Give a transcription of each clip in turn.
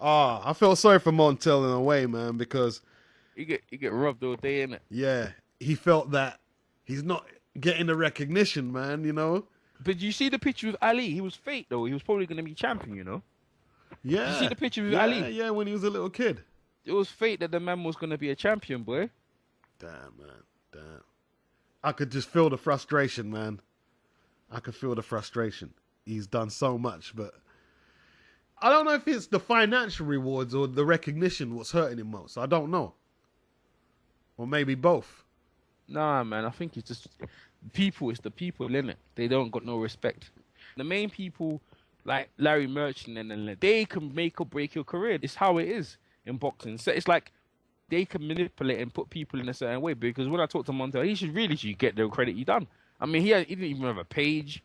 Ah, I felt sorry for Montel in a way, man, because You get robbed all day, innit? yeah, he felt that he's not getting the recognition, man. You know. But you see the picture with Ali? He was fake though. He was probably gonna be champion, you know. Did you see Yeah, the picture with yeah, Ali? yeah. When he was a little kid. It was fate that the man was gonna be a champion, boy. Damn, man. Damn. I could just feel the frustration, man. I could feel the frustration. He's done so much, but I don't know if it's the financial rewards or the recognition what's hurting him most. I don't know. Or maybe both. Nah, man. I think it's just people. It's the people, innit? They don't got no respect. The main people like Larry Merchant and then they can make or break your career. It's how it is in boxing. So it's like they can manipulate and put people in a certain way. Because when I talk to Montel, he should get the credit he done. I mean, he didn't even have a page.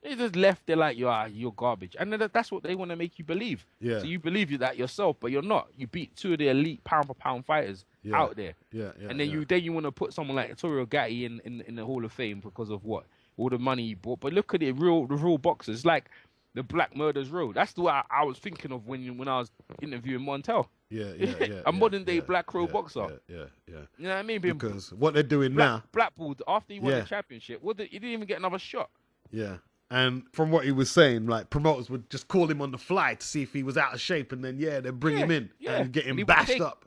He just left there like you're garbage, and that's what they want to make you believe. Yeah. So you believe that yourself, but you're not. You beat two of the elite pound for pound fighters out there. Yeah. And then you want to put someone like THROWBACK in the Hall of Fame because of what? All the money he bought. But look at the real boxers, like the Black Murderers Road. That's the way I was thinking of when I was interviewing Montel. Yeah. A modern day Black Crow boxer. Yeah. You know what I mean? Because what they're doing now. Blackpool, after he won the championship, he didn't even get another shot. Yeah. And from what he was saying, like promoters would just call him on the fly to see if he was out of shape, and then they'd bring him in and get him bashed up.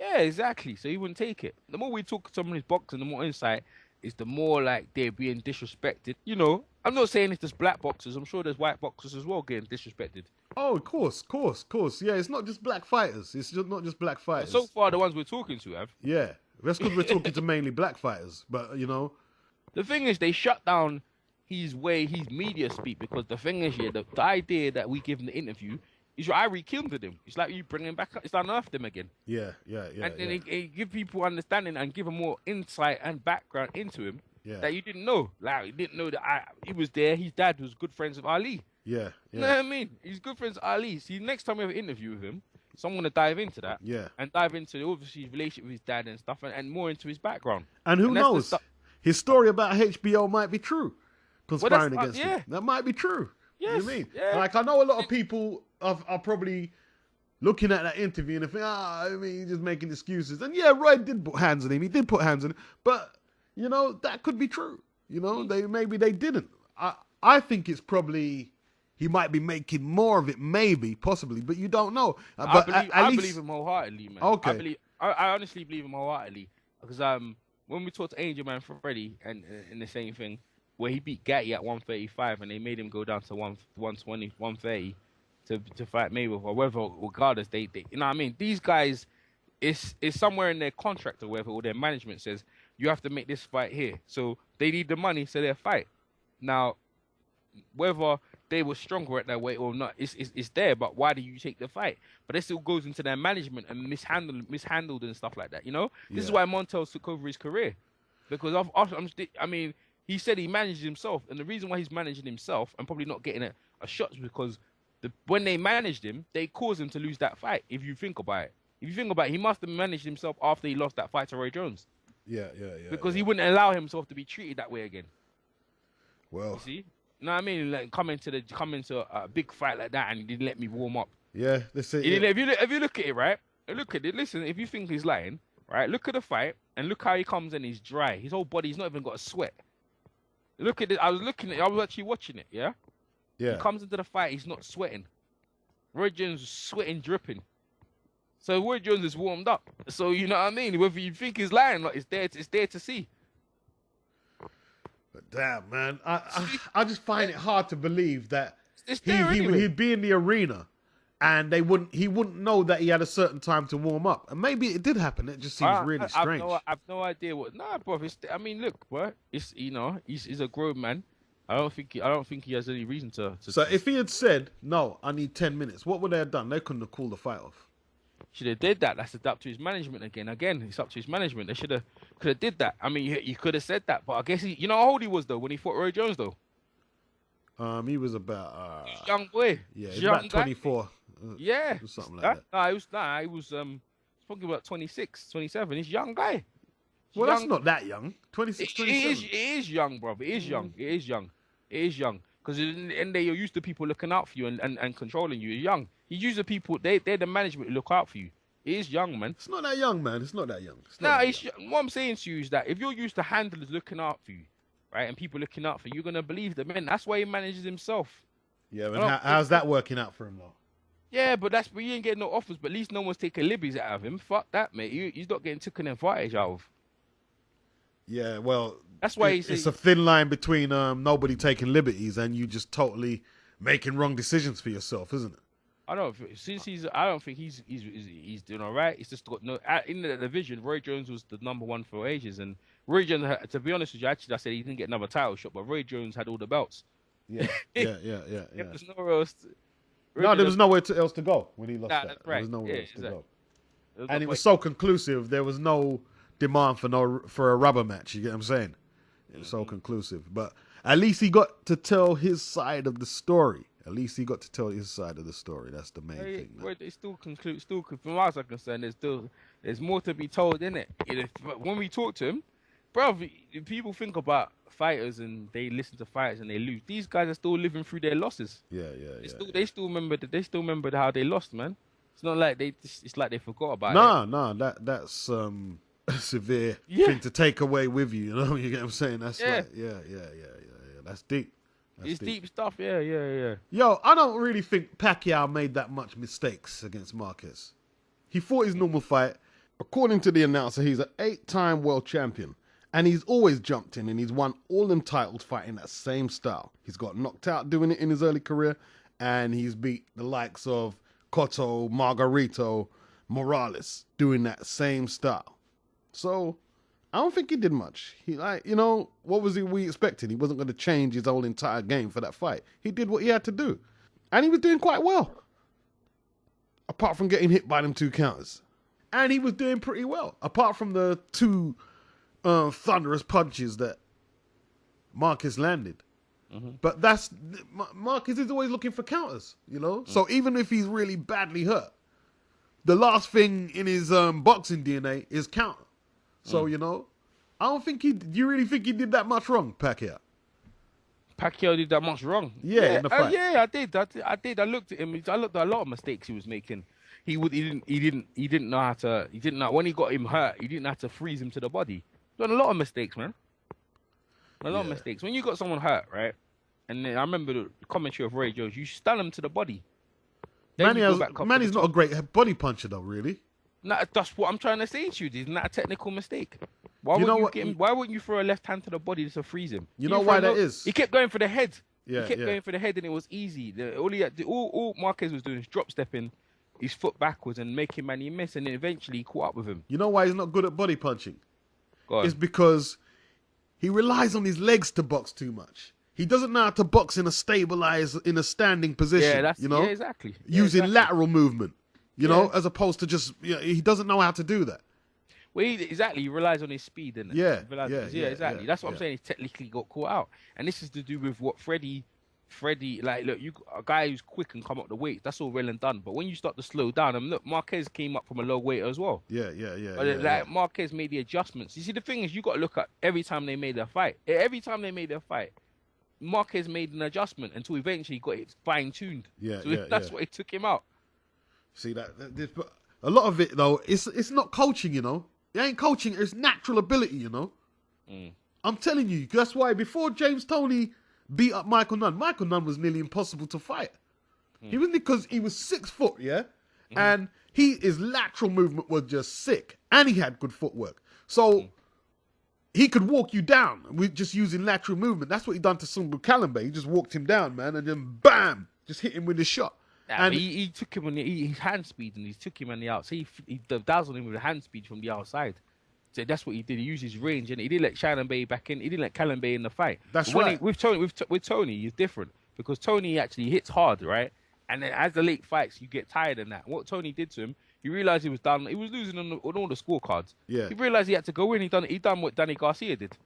Yeah, exactly. So he wouldn't take it. The more we talk to someone who's boxing, the more insight is, the more like they're being disrespected. You know, I'm not saying it's just black boxers. I'm sure there's white boxers as well getting disrespected. Oh, of course. Yeah, it's not just black fighters. It's just not just black fighters. So far, the ones we're talking to have. Yeah, that's because we're talking to mainly black fighters. But you know, the thing is, they shut down his media speak, because the thing is, the idea that we give him the interview is I rekindled him. It's like you bring him back up. It's unearthed him again. Yeah. And then it give people understanding and give them more insight and background into him that you didn't know. Like, you didn't know that he was there. His dad was good friends with Ali. Yeah. You know what I mean? He's good friends with Ali. See, next time we have an interview with him, someone to dive into that. Yeah. And dive into, obviously, his relationship with his dad and stuff, and more into his background. And who knows? His story about HBO might be true. Conspiring against him. That might be true. Yes. You know what I mean? Yeah. Like, I know a lot of people are probably looking at that interview and they think, I mean, he's just making excuses. And yeah, Roy did put hands on him. He did put hands on him. But, you know, that could be true. You know, maybe they didn't. I think it's probably, he might be making more of it, maybe, possibly, but you don't know. But I believe him wholeheartedly, man. Okay. I honestly believe him wholeheartedly. Because when we talked to Angel Man Freddy and the same thing, where he beat Gatti at 135 and they made him go down to 120, 130 to fight Mayweather, or whether, regardless, they you know what I mean? These guys, it's somewhere in their contract or whatever, or their management says, you have to make this fight here. So they need the money, so they'll fight. Now, whether they were stronger at that weight or not, it's there, but why do you take the fight? But it still goes into their management and mishandled and stuff like that, you know? This is why Montel took over his career. Because I mean, he said he managed himself, and the reason why he's managing himself and probably not getting a shot is because when they managed him, they caused him to lose that fight, if you think about it. If you think about it, he must have managed himself after he lost that fight to Roy Jones. Yeah. Because he wouldn't allow himself to be treated that way again. Well, you see? You know what I mean? Like, come into a big fight like that, and he didn't let me warm up. Yeah, they say. If you look at it, right? Look at it. Listen, if you think he's lying, right? Look at the fight and look how he comes in. He's dry. His whole body's not even got a sweat. Look at it. I was actually watching it. Yeah. Yeah. He comes into the fight. He's not sweating. Roy Jones was sweating, dripping. So Roy Jones is warmed up. So you know what I mean? Whether you think he's lying, like, it's there to see. But damn, man, I just find it hard to believe that anyway. he'd be in the arena and he wouldn't know that he had a certain time to warm up. And maybe it did happen. It just seems really strange. I've no idea what. Nah, bro. I mean, look, bro. It's, you know, he's a grown man. I don't think he has any reason to. So if he had said, "No, I need 10 minutes," what would they have done? They couldn't have called the fight off. Should have did that. That's up to his management again. Again, it's up to his management. They could have did that. I mean, you could have said that, but I guess you know how old he was though when he fought Roy Jones though. He was about young boy. Yeah, he was about 24. Yeah, something like that. He was talking about 26, 27. He's a young guy. Well, that's not that young. 26, 27. It is young, bro. It is young. It is young. Because in the end, you're used to people looking out for you and controlling you. You're young. He used the people. They're the management to look out for you. It is young, man. It's not that young, man. It's not that young. What I'm saying to you is that if you're used to handlers looking out for you, right, and people looking out for you, you're gonna believe the man. That's why he manages himself. Yeah, but how's that working out for him though? Yeah, but he ain't getting no offers. But at least no one's taking liberties out of him. Fuck that, mate. He's not getting taken advantage out of. Yeah, well, that's why it's a thin line between nobody taking liberties and you just totally making wrong decisions for yourself, isn't it? I don't think he's doing all right. He's just got no in the division. Roy Jones was the #1 for ages, and Roy Jones, to be honest with you, actually, I said he didn't get another title shot, but Roy Jones had all the belts. Yeah. There's nowhere else. There was nowhere else to go when he lost that. That's right. There was nowhere else to go, and it was so conclusive. There was no demand for a rubber match. You get what I'm saying? It was so conclusive, but at least he got to tell his side of the story. At least he got to tell his side of the story. That's the main thing. Man. It's still conclude. Still, from as far as I'm concerned, there's more to be told, innit? When we talk to him, bro, if people think about fighters and they listen to fighters and they lose, these guys are still living through their losses. They still remember how they lost, man. It's not like it's like they forgot about it. No, that's a severe thing to take away with you. You know, you get what I'm saying? That's that's deep. It's deep stuff, yeah. Yo, I don't really think Pacquiao made that much mistakes against Marquez. He fought his normal fight. According to the announcer, he's an 8-time world champion. And he's always jumped in and he's won all them titles fighting that same style. He's got knocked out doing it in his early career. And he's beat the likes of Cotto, Margarito, Morales doing that same style. So I don't think he did much. What was we expecting? He wasn't going to change his whole entire game for that fight. He did what he had to do. And he was doing quite well. Apart from getting hit by them 2 counters. And he was doing pretty well. Apart from the 2 thunderous punches that Marcus landed. Mm-hmm. But Marcus is always looking for counters, So even if he's really badly hurt, the last thing in his boxing DNA is counter. So, I don't think do you really think he did that much wrong, Pacquiao? Pacquiao did that much wrong? Yeah, in the fight. I did. I looked at him. I looked at a lot of mistakes he was making. He didn't know how to, when he got him hurt, he didn't know how to freeze him to the body. Done a lot of mistakes, man. A lot of mistakes. When you got someone hurt, right? And then I remember the commentary of Roy Jones, you stun him to the body. Manny's not a great body puncher, though, really. Nah, that's what I'm trying to say to you. Isn't that a technical mistake? Why wouldn't you throw a left hand to the body just to freeze him? You know why that is? He kept going for the head. Yeah, he kept going for the head, and it was easy. All Marquez was doing is drop stepping his foot backwards and making Manny miss, and then eventually he caught up with him. You know why he's not good at body punching? It's because he relies on his legs to box too much. He doesn't know how to box in a standing position. Yeah, exactly. Using lateral movement, as opposed to just he doesn't know how to do that. Well, he relies on his speed, isn't it? Yeah, exactly. That's what I'm saying. He technically got caught out, and this is to do with what Freddie, like, look, you a guy who's quick and come up the weight. That's all well and done. But when you start to slow down, and look, Marquez came up from a low weight as well. Marquez made the adjustments. You see, the thing is, you got to look at every time they made their fight. Marquez made an adjustment until eventually he got it fine tuned. That's what it took him out. See that a lot of it though, it's not coaching, It ain't coaching, it's natural ability, I'm telling you, that's why before James Toney beat up Michael Nunn was nearly impossible to fight. He was because he was 6 foot, and his lateral movement was just sick, and he had good footwork. So he could walk you down with just using lateral movement. That's what he done to Sumbu Kalambe. He just walked him down, man, and then bam, just hit him with a shot. Yeah, and he took him on his hand speed, and he took him on the outside. He dazzled him with the hand speed from the outside. So that's what he did. He used his range, and he didn't let Shannon Bay back in. He didn't let Callum Bay in the fight. That's right. With Tony, he's different because Tony actually hits hard, right? And then as the late fights, you get tired of that. What Tony did to him, he realized he was done. He was losing on all the scorecards. Yeah. He realized he had to go in. He done what Danny Garcia did.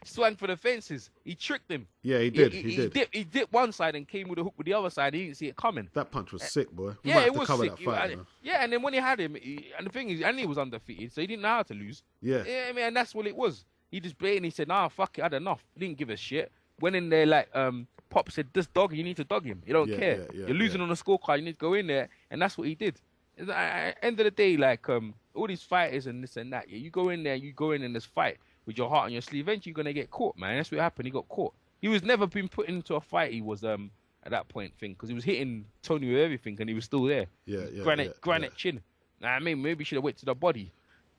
Swung for the fences. He tricked him. Yeah, he did. He dipped one side and came with a hook with the other side. He didn't see it coming. That punch was sick, boy. It was sick. And then when he had him, and the thing is, and he was undefeated, so he didn't know how to lose. Yeah. I mean, and that's what it was. He just blatantly said, "Nah, fuck it, I had enough." He didn't give a shit. went in there like Pop said, this dog, you need to dog him. You don't care. You're losing on the scorecard. You need to go in there, and that's what he did. At the end of the day, like all these fighters and this and that, you go in there, you go in this fight with your heart on your sleeve. Eventually, you're gonna get caught, man. That's what happened. He got caught. He was never been put into a fight. He was at that point thing because he was hitting Tony with everything, and he was still there. Granite chin. Nah, I mean, maybe he should have went to the body.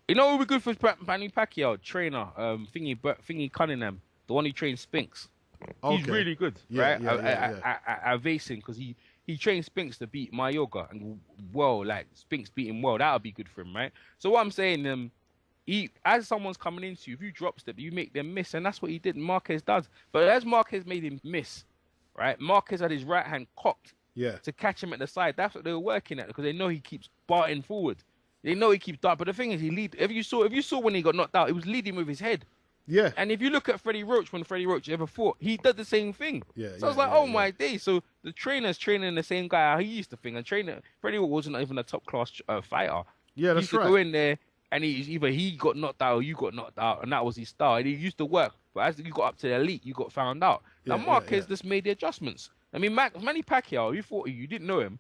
You know what would be good for Manny Pacquiao? Trainer, Thingy Cunningham, the one who trains Spinks. Okay. He's really good, right? At racing because he trained Spinks to beat Mayorga, and like Spinks beat him well. That would be good for him, right? So what I'm saying, as someone's coming into you, if you drop step, you make them miss, and that's what he did. Marquez does, but as Marquez made him miss, right? Marquez had his right hand cocked, to catch him at the side. That's what they were working at because they know he keeps darting forward. They know he keeps darting, but the thing is, if you saw when he got knocked out, he was leading with his head. Yeah. And if you look at Freddie Roach, when Freddie Roach ever fought, he did the same thing. So I was like, oh my days. So the trainer's training the same guy how he used to think. And Freddie Roach wasn't even a top class fighter. Yeah, that's right. He used to go in there and either he got knocked out or you got knocked out, and that was his style. And he used to work. But as you got up to the elite, you got found out. Now Marquez just made the adjustments. I mean, Manny Pacquiao, you fought you didn't know him.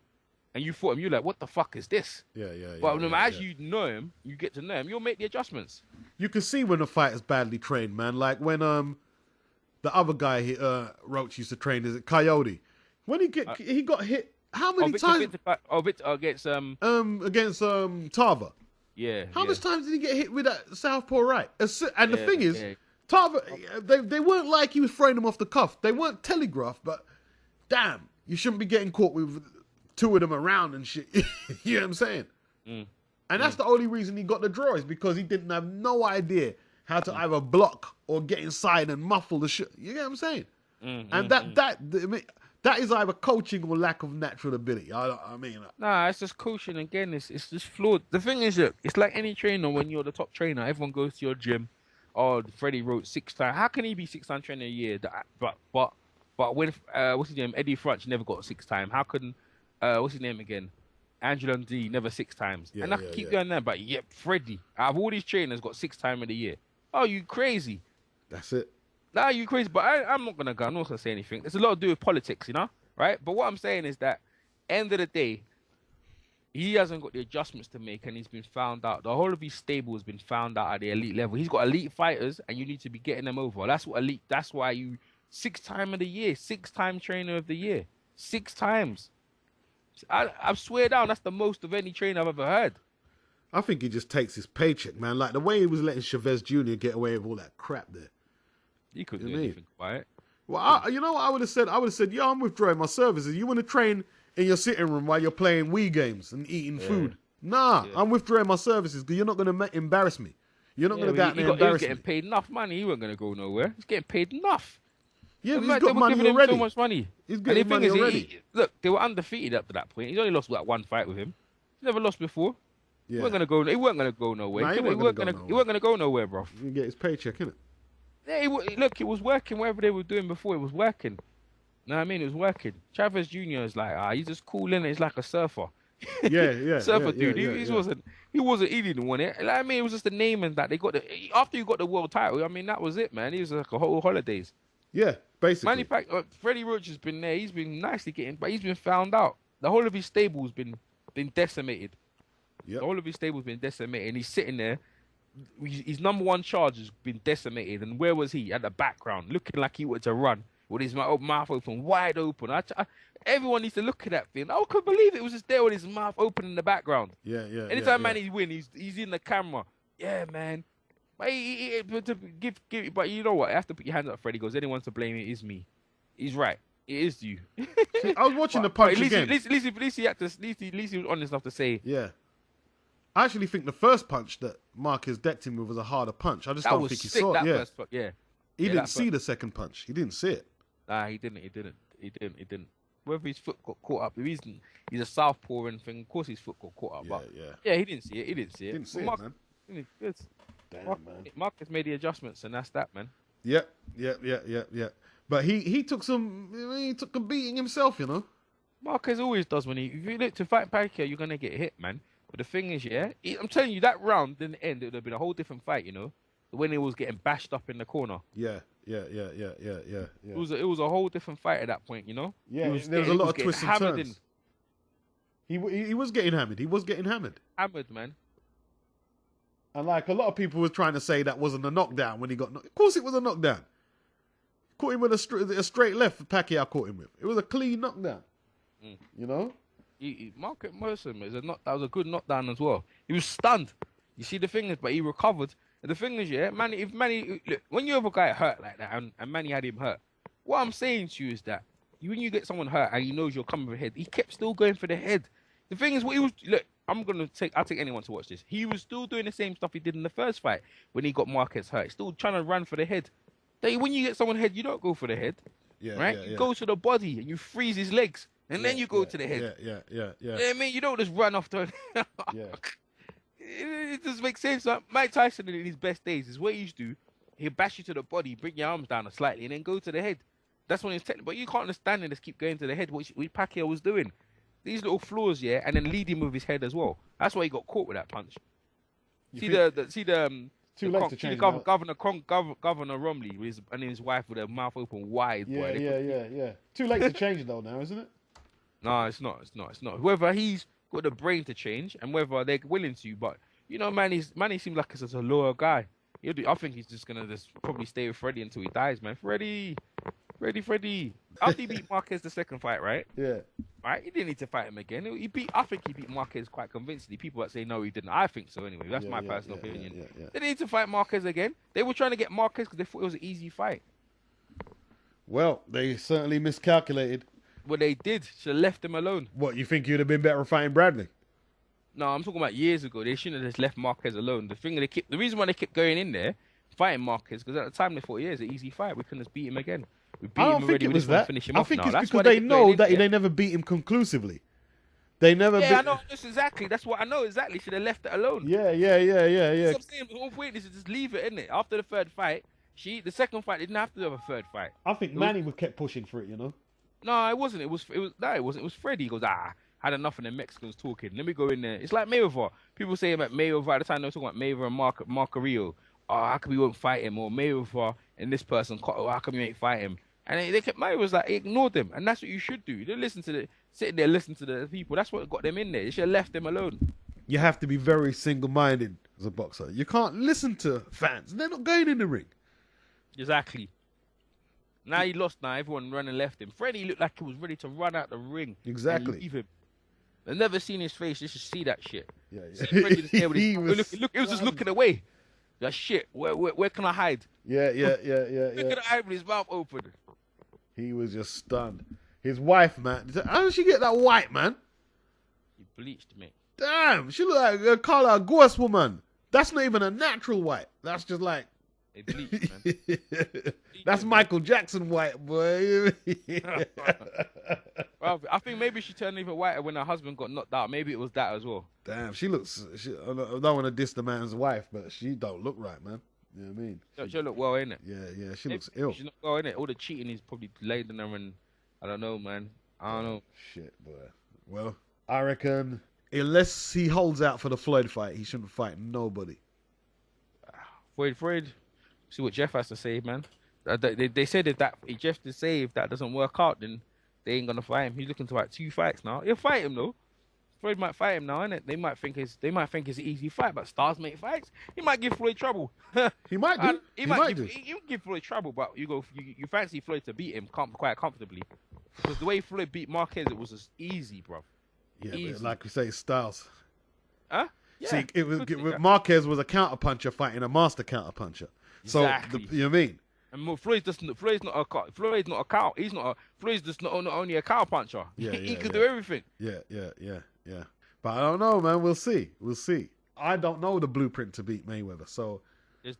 And you fought him, you're like, what the fuck is this? But as you know him, you get to know him, you'll make the adjustments. You can see when a fighter's badly trained, man. Like when the other guy Roach used to train, is it Coyote? When he got hit, how many times? Against Tarver. Yeah. How much times did he get hit with that southpaw right? And the thing is, Tarver, they weren't like he was throwing them off the cuff. They weren't telegraphed, but damn, you shouldn't be getting caught with two of them around and shit. You know what I'm saying? And that's the only reason he got the draw is because he didn't have no idea how to either block or get inside and muffle the shit. You know what I'm saying? And that is either coaching or lack of natural ability. I mean, nah, it's just coaching again. It's just flawed. The thing is, look, it's like any trainer. When you're the top trainer, everyone goes to your gym. Oh, Freddie wrote 6 times. How can he be 6-time trainer a year? But when what's his name? Eddie Frunch never got 6 times. How can what's his name again? Angelo D never 6 times. And I can keep going there, but Freddie, out of all these trainers, got 6 times of the year. Oh, you crazy? That's it. Nah, you crazy. But I'm not gonna go. I'm not gonna say anything. It's a lot to do with politics, you know, right? But what I'm saying is that, end of the day, he hasn't got the adjustments to make, and he's been found out. The whole of his stable has been found out at the elite level. He's got elite fighters, and you need to be getting them over. That's what elite. That's why you 6 times of the year, 6-time trainer of the year, 6 times. I swear down, that's the most of any trainer I've ever heard. I think he just takes his paycheck, man. Like the way he was letting Chavez Jr. get away with all that crap there. He couldn't do anything about it. Well, you know what I would have said? I would have said, yo, I'm withdrawing my services. You want to train in your sitting room while you're playing Wii games and eating food? Nah, I'm withdrawing my services because you're not going to embarrass me. You're not going to go out there and embarrass me. He was getting paid enough money. He wasn't going to go nowhere. He's getting paid enough. Yeah, he's got money already. So much money. He's getting money already. Look, they were undefeated up to that point. He's only lost that 1 fight with him. He's never lost before. Yeah. He weren't going to go nowhere. Nah, he weren't going to go nowhere, bro. He can get his paycheck, innit? Yeah, look, it was working. Whatever they were doing before, it was working. You know what I mean? It was working. Chavez Jr. is like, he's just cool, innit? He's like a surfer. Surfer dude. He didn't want it. Like, I mean, it was just the name and that. After you got the world title, I mean, that was it, man. He was like a whole holidays. Yeah, basically. Freddie Roach has been there. He's been nicely getting, but he's been found out. The whole of his stable's been decimated. Yep. The whole of his stable's been decimated. And he's sitting there. His number 1 charge has been decimated. And where was he? At the background, looking like he wanted to run with his mouth open, wide open. Everyone needs to look at that thing. I couldn't believe it was just there with his mouth open in the background. Anytime man wins, he's in the camera. Yeah, man. But but you know what? I have to put your hands up, Freddie. Goes, anyone to blame it is me. He's right. It is you. See, I was watching the punch again. At least he was honest enough to say. Yeah. I actually think the first punch that Marquez decked him with was a harder punch. I just don't think he saw it. He didn't see the second punch. He didn't see it. Nah, he didn't. Whether his foot got caught up, the reason he's a southpaw and thing, of course his foot got caught up. He didn't see it. Didn't see it, man. Good. Damn, man. Marcus made the adjustments, and that's that, man. Yeah. But he took a beating himself, you know. Marquez always does if you look to fight Pacquiao, you're gonna get hit, man. But the thing is, I'm telling you, that round in the end, it would have been a whole different fight, you know. when he was getting bashed up in the corner. Yeah. It was a whole different fight at that point, you know. Yeah, there was a lot of twists and turns. He was getting hammered. He was getting hammered. Hammered, man. And like a lot of people were trying to say that wasn't a knockdown when he got knocked. Of course it was a knockdown. Caught him with a straight left. Pacquiao caught him with. It was a clean knockdown. You know. Mark Merson that was a good knockdown as well. He was stunned. You see the thing is, but he recovered. And the thing is, yeah, Manny. If Manny, look, when you have a guy hurt like that, and Manny had him hurt, what I'm saying to you is that when you get someone hurt and he knows you're coming for the head, he kept still going for the head. The thing is, what he was look. I'll take anyone to watch this. He was still doing the same stuff he did in the first fight when he got Marquez hurt. He's still trying to run for the head. When you get someone head, you don't go for the head. Right? You go to the body and you freeze his legs. And then you go to the head. Yeah. You know what I mean? You don't just run off the... It doesn't make sense. Like Mike Tyson in his best days is what he used to do. He'll bash you to the body, bring your arms down slightly, and then go to the head. That's when he's technical. But you can't understand and just keep going to the head, which Pacquiao was doing. These little flaws, yeah, and then lead him with his head as well. That's why he got caught with that punch. Governor Romney and his wife with her mouth open wide. Yeah. Too late to change though now, isn't it? No, it's not. Whether he's got the brain to change and whether they're willing to, but you know, Manny seems like he's a loyal guy. I think he's just gonna probably stay with Freddie until he dies, man. Freddie. After he beat Marquez the second fight, right? Yeah. Right? He didn't need to fight him again. I think he beat Marquez quite convincingly. People that say no, he didn't. I think so anyway. That's my personal opinion. They didn't need to fight Marquez again. They were trying to get Marquez because they thought it was an easy fight. Well, they certainly miscalculated. Well, they did. Should have left him alone. What, you think you'd have been better fighting Bradley? No, I'm talking about years ago. They shouldn't have just left Marquez alone. The reason why they kept going in there, fighting Marquez, because at the time they thought, it's an easy fight. We couldn't just beat him again. We beat him already. We just want to finish him off now. I think it's because they know that they never beat him conclusively. They never. Yeah, I know. Exactly. That's what I know. Exactly. Should have left it alone. Yeah. So I'm saying the whole point is to just leave it, isn't it? After the third fight, the second fight didn't have to have a third fight. I think Manny kept pushing for it. You know. No, it wasn't. It wasn't. It was Freddie. He goes, had enough of the Mexicans talking. Let me go in there. It's like Mayweather. People say about Mayweather at the time they were talking about Mayweather and Mark Carrillo. How come we won't fight him? Or Mayweather and this person. How come you ain't fight him? And Mayweather was like, he ignored them. And that's what you should do. You don't sitting there listening to the people. That's what got them in there. You should have left them alone. You have to be very single-minded as a boxer. You can't listen to fans. They're not going in the ring. Exactly. Now he lost. Now everyone ran and left him. Freddie looked like he was ready to run out the ring. Exactly. And leave him. I've never seen his face. Just to see that shit. Yeah. He was just looking away. That shit. Where can I hide? Yeah. Look at the eye with his mouth open. He was just stunned. His wife, man. How did she get that white, man? He bleached, mate. Damn, she look like a color ghost woman. That's not even a natural white. That's just like. They bleached, man. That's Michael Jackson white, boy. Well, I think maybe she turned even whiter when her husband got knocked out. Maybe it was that as well. Damn, she looks. I don't want to diss the man's wife, but she don't look right, man. You know what I mean? She'll look well, innit? Yeah, she looks ill. She's not well, innit? All the cheating is probably laid on her, and I don't know, man. I don't know. Shit, boy. Well, I reckon unless he holds out for the Floyd fight, he shouldn't fight nobody. Floyd. See what Jeff has to say, man. They said if Jeff to say if that doesn't work out, then they ain't gonna fight him. He's looking to fight 2 fights now. He'll fight him though. Floyd might fight him now, innit? They might think it's an easy fight, but stars make fights. He might give Floyd trouble. He might do. He might give Floyd trouble, but you fancy Floyd to beat him quite comfortably. Because the way Floyd beat Marquez, it was just easy, bro. Yeah, easy. Like we say, styles. Huh? Yeah, see, Marquez was a counterpuncher fighting a master counterpuncher. Exactly. So you know what I mean? And Floyd's not a cow. Floyd's just not only a cow puncher. He could do everything. Yeah. But I don't know, man. We'll see. I don't know the blueprint to beat Mayweather. So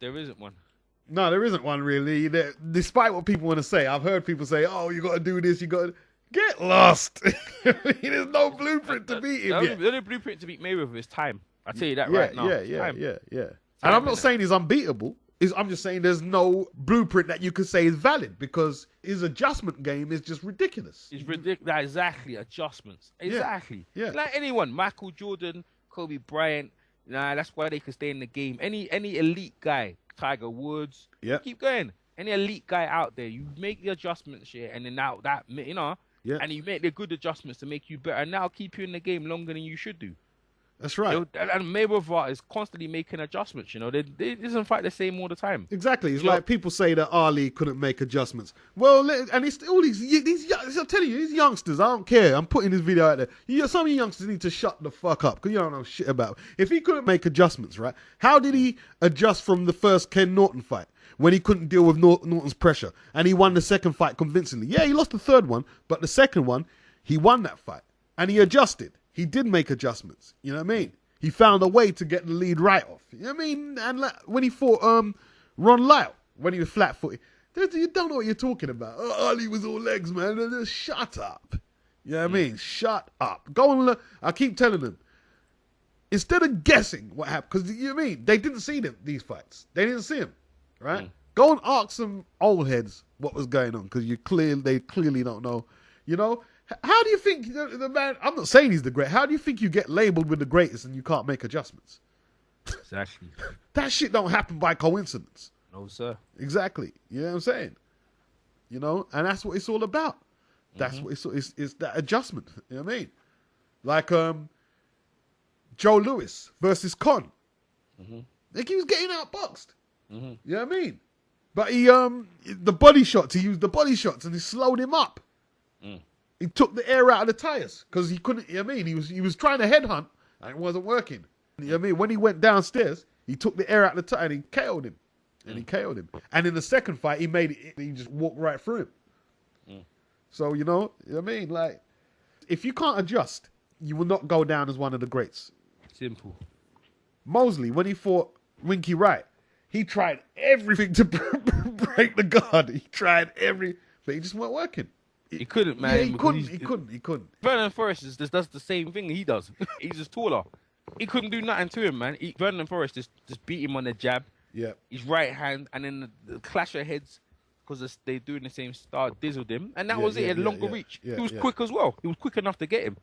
there isn't one. No, there isn't one really. Despite what people want to say, I've heard people say, "Oh, you got to do this. You got to get lost." There's no blueprint to beat him. The only blueprint to beat Mayweather is time. I tell you that right now. Yeah. And I'm not saying he's unbeatable. I'm just saying there's no blueprint that you could say is valid because his adjustment game is just ridiculous. It's ridiculous. Exactly. Adjustments. Exactly. Yeah. Like anyone. Michael Jordan, Kobe Bryant. Nah, that's why they could stay in the game. Any elite guy Tiger Woods. Yep. Keep going. Any elite guy out there, you make the adjustments here, and then now that, you know, and you make the good adjustments to make you better, and now keep you in the game longer than you should do. That's right. You know, and Mayweather is constantly making adjustments. You know, they doesn't fight the same all the time. Exactly. It's like people say that Ali couldn't make adjustments. Well, and it's all these. I'm telling you, these youngsters. I don't care. I'm putting this video out there. Some of you youngsters need to shut the fuck up because you don't know shit about it. If he couldn't make adjustments, right? How did he adjust from the first Ken Norton fight when he couldn't deal with Norton's pressure and he won the second fight convincingly? Yeah, he lost the third one, but the second one, he won that fight and he adjusted. He did make adjustments. You know what I mean? He found a way to get the lead right off. You know what I mean? And when he fought Ron Lyle, when he was flat-footed, you don't know what you're talking about. Oh, Ali was all legs, man. Just shut up. You know what I mean? Shut up. Go and look. I keep telling them, instead of guessing what happened, because you know what I mean? They didn't see these fights. They didn't see them, right? Go and ask some old heads what was going on, because they clearly don't know, you know? How do you think the man, I'm not saying he's the great, how do you think you get labeled with the greatest and you can't make adjustments? Exactly. That shit don't happen by coincidence. No, sir. Exactly. You know what I'm saying? You know, and that's what it's all about. That's what it's that adjustment. You know what I mean? Like Joe Louis versus Con. Like he was getting outboxed. You know what I mean? But he used the body shots and he slowed him up. He took the air out of the tires because he couldn't. You know what I mean? He was trying to headhunt and it wasn't working. You know what I mean? When he went downstairs, he took the air out of the tire and he KO'd him. And in the second fight, he made it. He just walked right through him. So you know what I mean? Like, if you can't adjust, you will not go down as one of the greats. Simple. Mosley, when he fought Winky Wright, he tried everything to break the guard. He tried but he just weren't working. He couldn't, man. Yeah, he couldn't. Vernon Forrest does the same thing he does. He's just taller. He couldn't do nothing to him, man. Vernon Forrest just beat him on the jab. Yeah. His right hand, and then the clash of heads, because they're doing the same style, dizzled him. And that was it. He had longer reach. He was quick as well. He was quick enough to get him.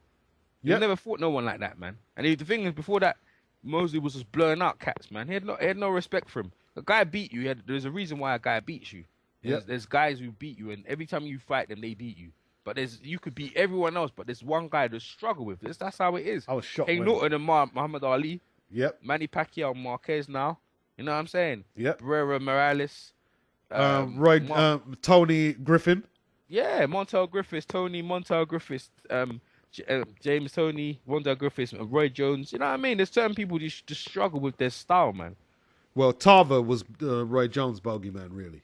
He never fought no one like that, man. And the thing is, before that, Mosley was just blowing out cats, man. He had no respect for him. A guy beat you. There's a reason why a guy beats you. There's guys who beat you, and every time you fight them, they beat you. But you could beat everyone else, but there's one guy to struggle with this. That's how it is. I was shocked. Ken Norton and Muhammad Ali. Yep. Manny Pacquiao and Marquez now. You know what I'm saying? Yep. Barrera Morales. Tony Griffin. Yeah, Montel Griffiths, Montel Griffiths, James Tony, Montel Griffiths, Roy Jones. You know what I mean? There's certain people who just struggle with their style, man. Well, Tarver was Roy Jones' bogeyman, really.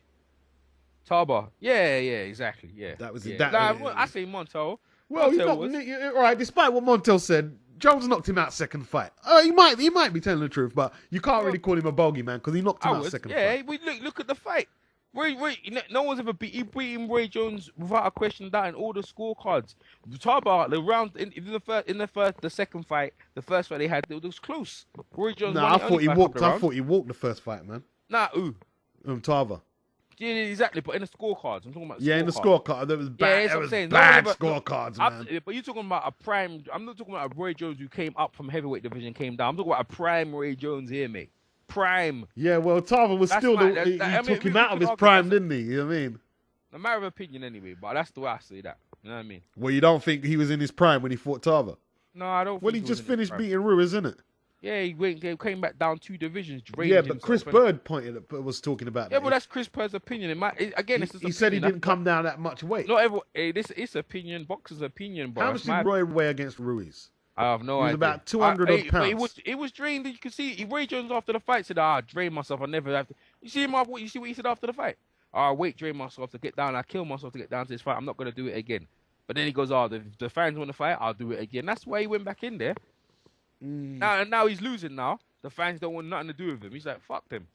Tarver. Yeah, exactly. Yeah. That was it. That. I say Montel. Well, all right. Despite what Montel said, Jones knocked him out second fight. He might be telling the truth, but you can't really call him a bogeyman because he knocked him out second fight. Yeah, look at the fight. Roy, no one's ever beat Roy Jones without a question that in all the scorecards. Talk about the round the second fight, the first fight they had, it was close. Roy Jones. I thought he walked the first fight, man. Nah, Tarver. Yeah, exactly. But in the scorecards, I'm talking about. In the scorecard, there was bad. Yeah, bad scorecards, man. But you're talking about a prime. I'm not talking about a Roy Jones who came up from heavyweight division, came down. I'm talking about a prime Roy Jones here, mate. Prime. Yeah, well, Tarver was he took him out of his prime, didn't he? You know what I mean? A matter of opinion, anyway. But that's the way I say that. You know what I mean? Well, you don't think he was in his prime when he fought Tarver? No, I don't. Well, he just finished beating Ruiz, isn't it? Yeah, he came back down 2 divisions. Yeah, but Chris Bird was talking about that. Yeah, well, that's Chris Bird's opinion. He said he didn't come down that much weight. Not everyone. This opinion, boxer's opinion. Bro. How much did Roy weigh against Ruiz? I have no idea. He was about 200 pounds. It was drained. You can see Roy Jones after the fight said, "I drained myself. I never have to." You see him after what? You see what he said after the fight? Drain myself to get down. I kill myself to get down to this fight. I'm not gonna do it again. But then he goes, the fans want to fight. I'll do it again. That's why he went back in there. Now he's losing. Now the fans don't want nothing to do with him. He's like, fuck them.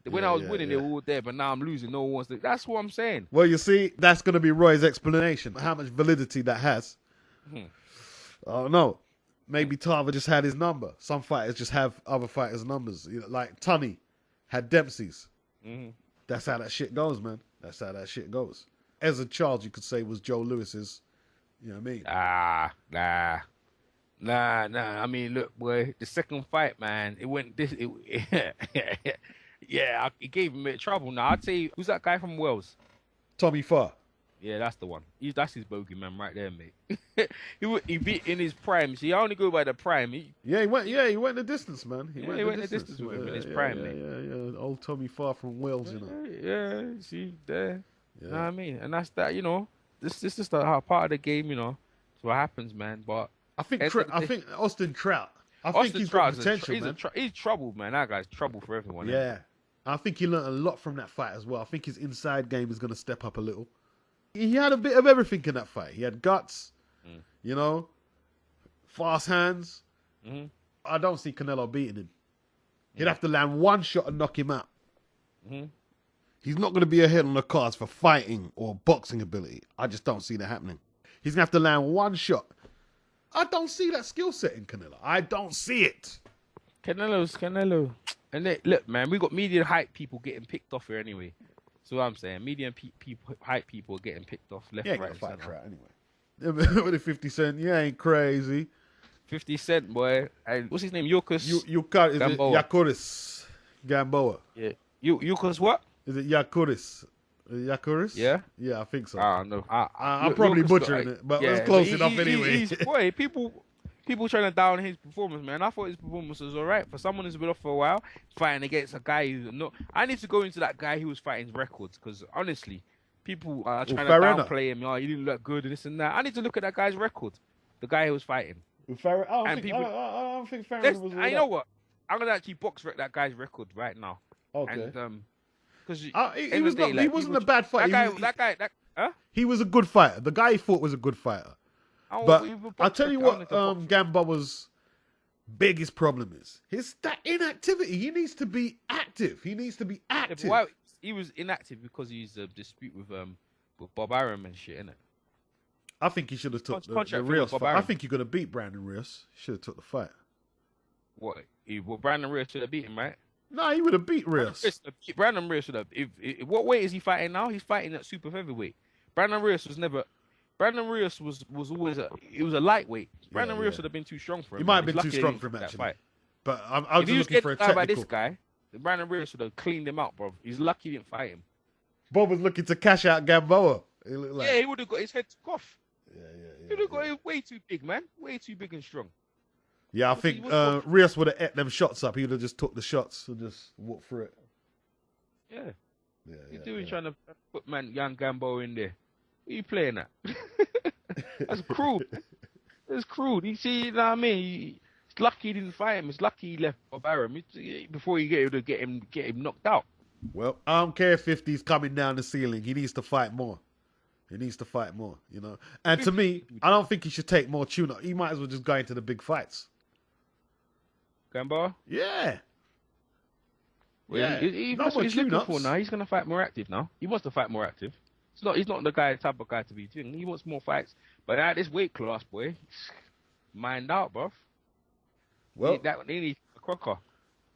When I was winning, they were all there, but now I'm losing. No one wants to. That's what I'm saying. Well, you see, that's going to be Roy's explanation. How much validity that has. I don't know. Maybe Tarver just had his number. Some fighters just have other fighters' numbers. You know, like Tunney had Dempsey's. That's how that shit goes, man. That's how that shit goes. As a child, you could say was Joe Lewis's. You know what I mean? Nah. I mean, look, boy, the second fight, man, it went this. Yeah, he gave him a bit of trouble. Now I'd say, who's that guy from Wales? Tommy Farr. Yeah, that's the one. That's his bogeyman right there, mate. he beat in his prime. See, I only go by the prime. He went the distance, man. He went the distance with him in his prime, mate. Yeah. Old Tommy Farr from Wales, you know. Yeah, see there. Yeah. You know what I mean? And that's that, you know. This is just a part of the game, you know. It's what happens, man. But I think Austin Trout. I think he's got got potential, man. He's trouble, man. That guy's trouble for everyone. Yeah. I think he learned a lot from that fight as well. I think his inside game is going to step up a little. He had a bit of everything in that fight. He had guts, you know, fast hands. Mm-hmm. I don't see Canelo beating him. He'd have to land one shot and knock him out. Mm-hmm. He's not going to be ahead on the cards for fighting or boxing ability. I just don't see that happening. He's going to have to land one shot. I don't see that skill set in Canelo. I don't see it. Canelo. And look, man, we got media hype people getting picked off here anyway. So what I'm saying, medium people, hype people are getting picked off left, right, and center. Anyway. With the 50 Cent, you ain't crazy. 50 Cent, boy. And what's his name? Yukas Gamboa. Yeah. Yukas what? Is it Yakuris? Yeah? Yeah, I think so. I don't know. I'm probably butchering it, but it's close enough anyway. Boy, people trying to down his performance, man. I thought his performance was all right. For someone who's been off for a while, fighting against a guy who's not... I need to go into that guy who was fighting records, because honestly, people are trying to downplay him. Oh, he didn't look good and this and that. I need to look at that guy's record. The guy who was fighting. I don't think Farron was... You know what? I'm going to actually box wreck that guy's record right now. Okay. And, because he wasn't a bad fighter. He was a good fighter. The guy he fought was a good fighter. But I'll tell you what Gamboa's biggest problem is. That inactivity. He needs to be active. Yeah, he was inactive because he's a dispute with Bob Arum and shit, innit? I think he should have took the Rios fight. I think you're going to beat Brandon Rios. Should have took the fight. What? Brandon Rios should have beat him, right? No, he would have beat Rios. Brandon Rios should have. What weight is he fighting now? He's fighting at super heavyweight. Brandon Rios was always a lightweight. Brandon Rios should have been too strong for him. He might have been too strong for him, actually. But I was just looking for a technical. By this guy, Brandon Rios would have cleaned him out, bro. He's lucky he didn't fight him. Bob was looking to cash out Gamboa. He would have got his head took off. He would have got it way too big, man. Way too big and strong. Yeah, I think Rios would have ate them shots up. He would have just took the shots and just walked through it. Yeah. You're doing trying to put young Gamboa in there. What are you playing at? That's cruel. That's cruel. You see, you know what I mean? It's lucky he didn't fight him. It's lucky he left Bob Arum before he get him knocked out. Well, I don't care if 50's coming down the ceiling. He needs to fight more. You know. And to me, I don't think he should take more tune-up. He might as well just go into the big fights. Gamboa? Yeah. Well, that's what he's looking for now. He's going to fight more active now. He wants to fight more active. He's not the type of guy to be doing. He wants more fights. But at this weight class, boy, mind out, bruv. Well, they need a crocker.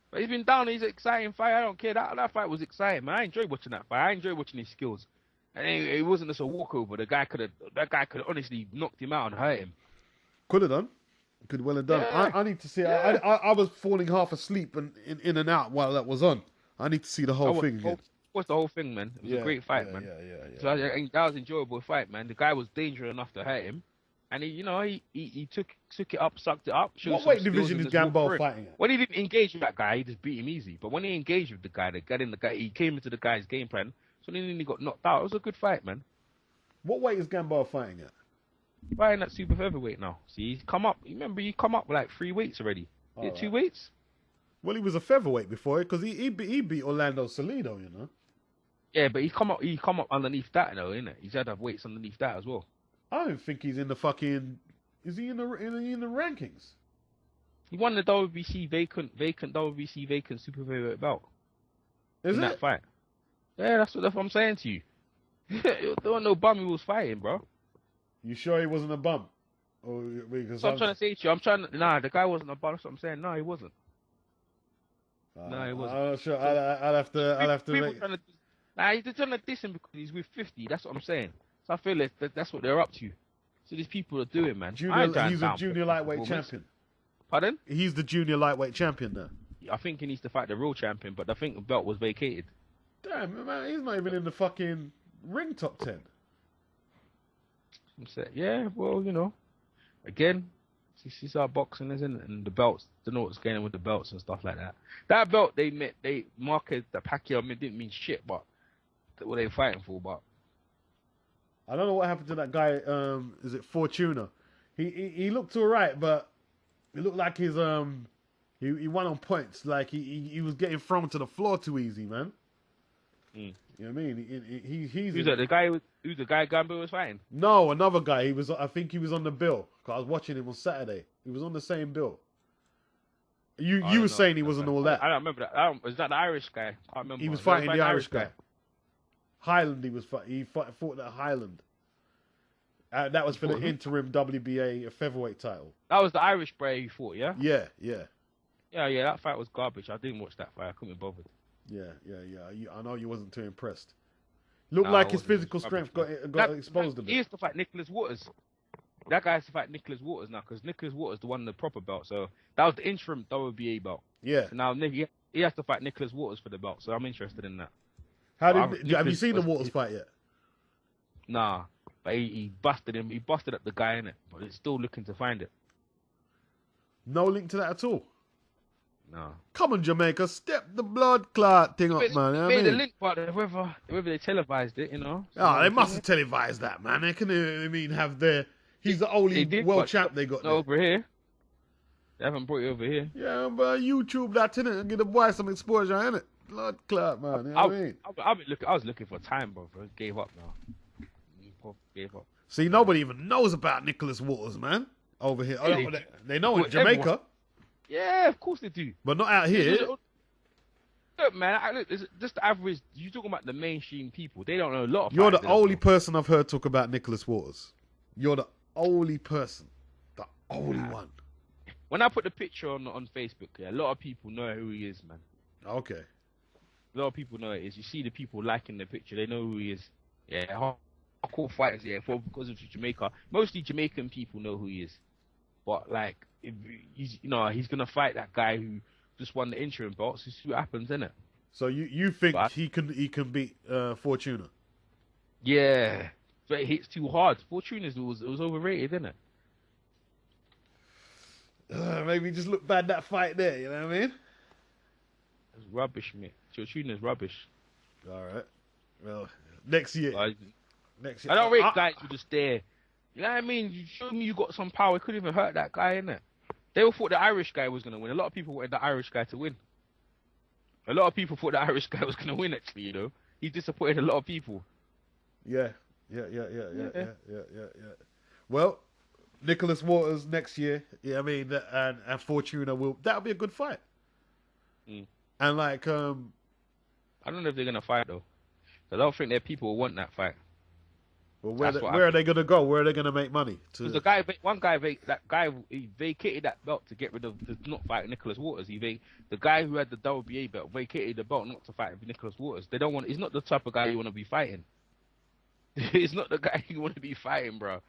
But he's been down. He's an exciting fight. I don't care. That fight was exciting, man. I enjoyed watching that fight. I enjoyed watching his skills. And it wasn't just a walkover. That guy could have honestly knocked him out and hurt him. Could have done. Could well have done. Yeah. I need to see. Yeah. I was falling half asleep and in and out while that was on. I need to see the whole thing again. What's the whole thing, man? It was a great fight, man. Yeah. So that was an enjoyable fight, man. The guy was dangerous enough to hurt him, and he took it up, sucked it up. What weight division is Gamboa fighting at? When he didn't engage with that guy, he just beat him easy. But when he engaged with the guy, he came into the guy's game plan. So then he got knocked out. It was a good fight, man. What weight is Gamboa fighting at? Fighting at super heavyweight now. See, he's come up. Remember, he come up with like 3 weights already. Right. 2 weights? Well, he was a featherweight before because he beat Orlando Salido, you know. Yeah, but he come up underneath that, though, innit? He's had to have weights underneath that as well. I don't think he's in the fucking. Is he in the rankings? He won the WBC vacant super heavyweight belt. Is in it? That fight? Yeah, that's what I'm saying to you. There wasn't no bum he was fighting, bro. You sure he wasn't a bum? So I'm trying to say to you, nah, the guy wasn't a bum. That's what I'm saying. No, he wasn't. No, he wasn't. I'm not sure. I'll have to. He's trying to diss him because he's with 50. That's what I'm saying. So I feel like that's what they're up to. So these people are doing, man. He's a junior lightweight champion. Pardon? He's the junior lightweight champion now. I think he needs to fight the real champion, but I think the belt was vacated. Damn, man, he's not even in the fucking ring top 10. Yeah, well, you know, again, she's our boxing, isn't it? And the belts, don't know what's going on with the belts and stuff like that. That belt they marketed that Pacquiao didn't mean shit, but what they fighting for, but I don't know what happened to that guy. Is it Fortuna? He looked alright, but it looked like his he won on points. Like he was getting thrown to the floor too easy, man. Mm. You know what I mean? He's who's that? The guy who's the guy Gambo was fighting? No, another guy. I think he was on the bill. 'Cause I was watching him on Saturday. He was on the same bill. You were saying he wasn't all that. I don't remember that. Was that the Irish guy? I can't remember. He was fighting the Irish guy. Highland. He fought at Highland. That was for the interim WBA featherweight title. That was the Irish boy he fought, yeah? Yeah. Yeah. That fight was garbage. I didn't watch that fight. I couldn't be bothered. Yeah. I know you wasn't too impressed. Looked like his physical strength got exposed a bit. He used to fight Nicholas Waters. That guy has to fight Nicholas Waters now because Nicholas Waters won the proper belt. So that was the interim WBA belt. Yeah. So now he has to fight Nicholas Waters for the belt. So I'm interested in that. Have you seen the Waters fight yet? Nah. But he busted him. He busted up the guy in it. But he's still looking to find it. No link to that at all? No. Come on, Jamaica. Step the blood clot thing up, man. They made the link, but whether they televised it, you know. Oh, they must have televised that, man. They can, have their... He's the only world champ they got there. Over here. They haven't brought it over here. Yeah, but YouTube that, innit? And get the boy some exposure, innit? Blood clot, man. You know what I mean? I was looking for time, bro. Gave up now. Gave up. See, nobody even knows about Nicholas Waters, man. Over here. They know in Jamaica. Everyone. Yeah, of course they do. But not out here. Look, man, it's just the average. You're talking about the mainstream people. They don't know a lot of You're the only person I've heard talk about Nicholas Waters. You're the only person. The only one. When I put the picture on Facebook, a lot of people know who he is, man. Okay. A lot of people know it is. You see the people liking the picture. They know who he is. Yeah, hardcore fighters, because of Jamaica. Mostly Jamaican people know who he is. But, like, he's going to fight that guy who just won the interim belt. So see what happens, innit? So you think he can beat Fortuna? Yeah. But it hits too hard. Fortuna was overrated, isn't it? Maybe just look bad that fight there, you know what I mean? It's rubbish, mate. Fortuna's rubbish. All right. Well, next year. Next year. I don't rate guys who just there. You know what I mean? You show me you got some power. It couldn't even hurt that guy, innit? They all thought the Irish guy was going to win. A lot of people wanted the Irish guy to win. A lot of people thought the Irish guy was going to win, actually, you know? He disappointed a lot of people. Yeah. Well, Nicholas Waters next year, I mean, and Fortuna that'll be a good fight. Mm. And like, I don't know if they're going to fight, though. I don't think their people will want that fight. Well, where are they going to go? Where are they going to make money? Because he vacated that belt to get rid of, to not fight Nicholas Waters. The guy who had the WBA belt vacated the belt not to fight Nicholas Waters. They don't want. He's not the type of guy you want to be fighting. He's not the guy you want to be fighting, bro.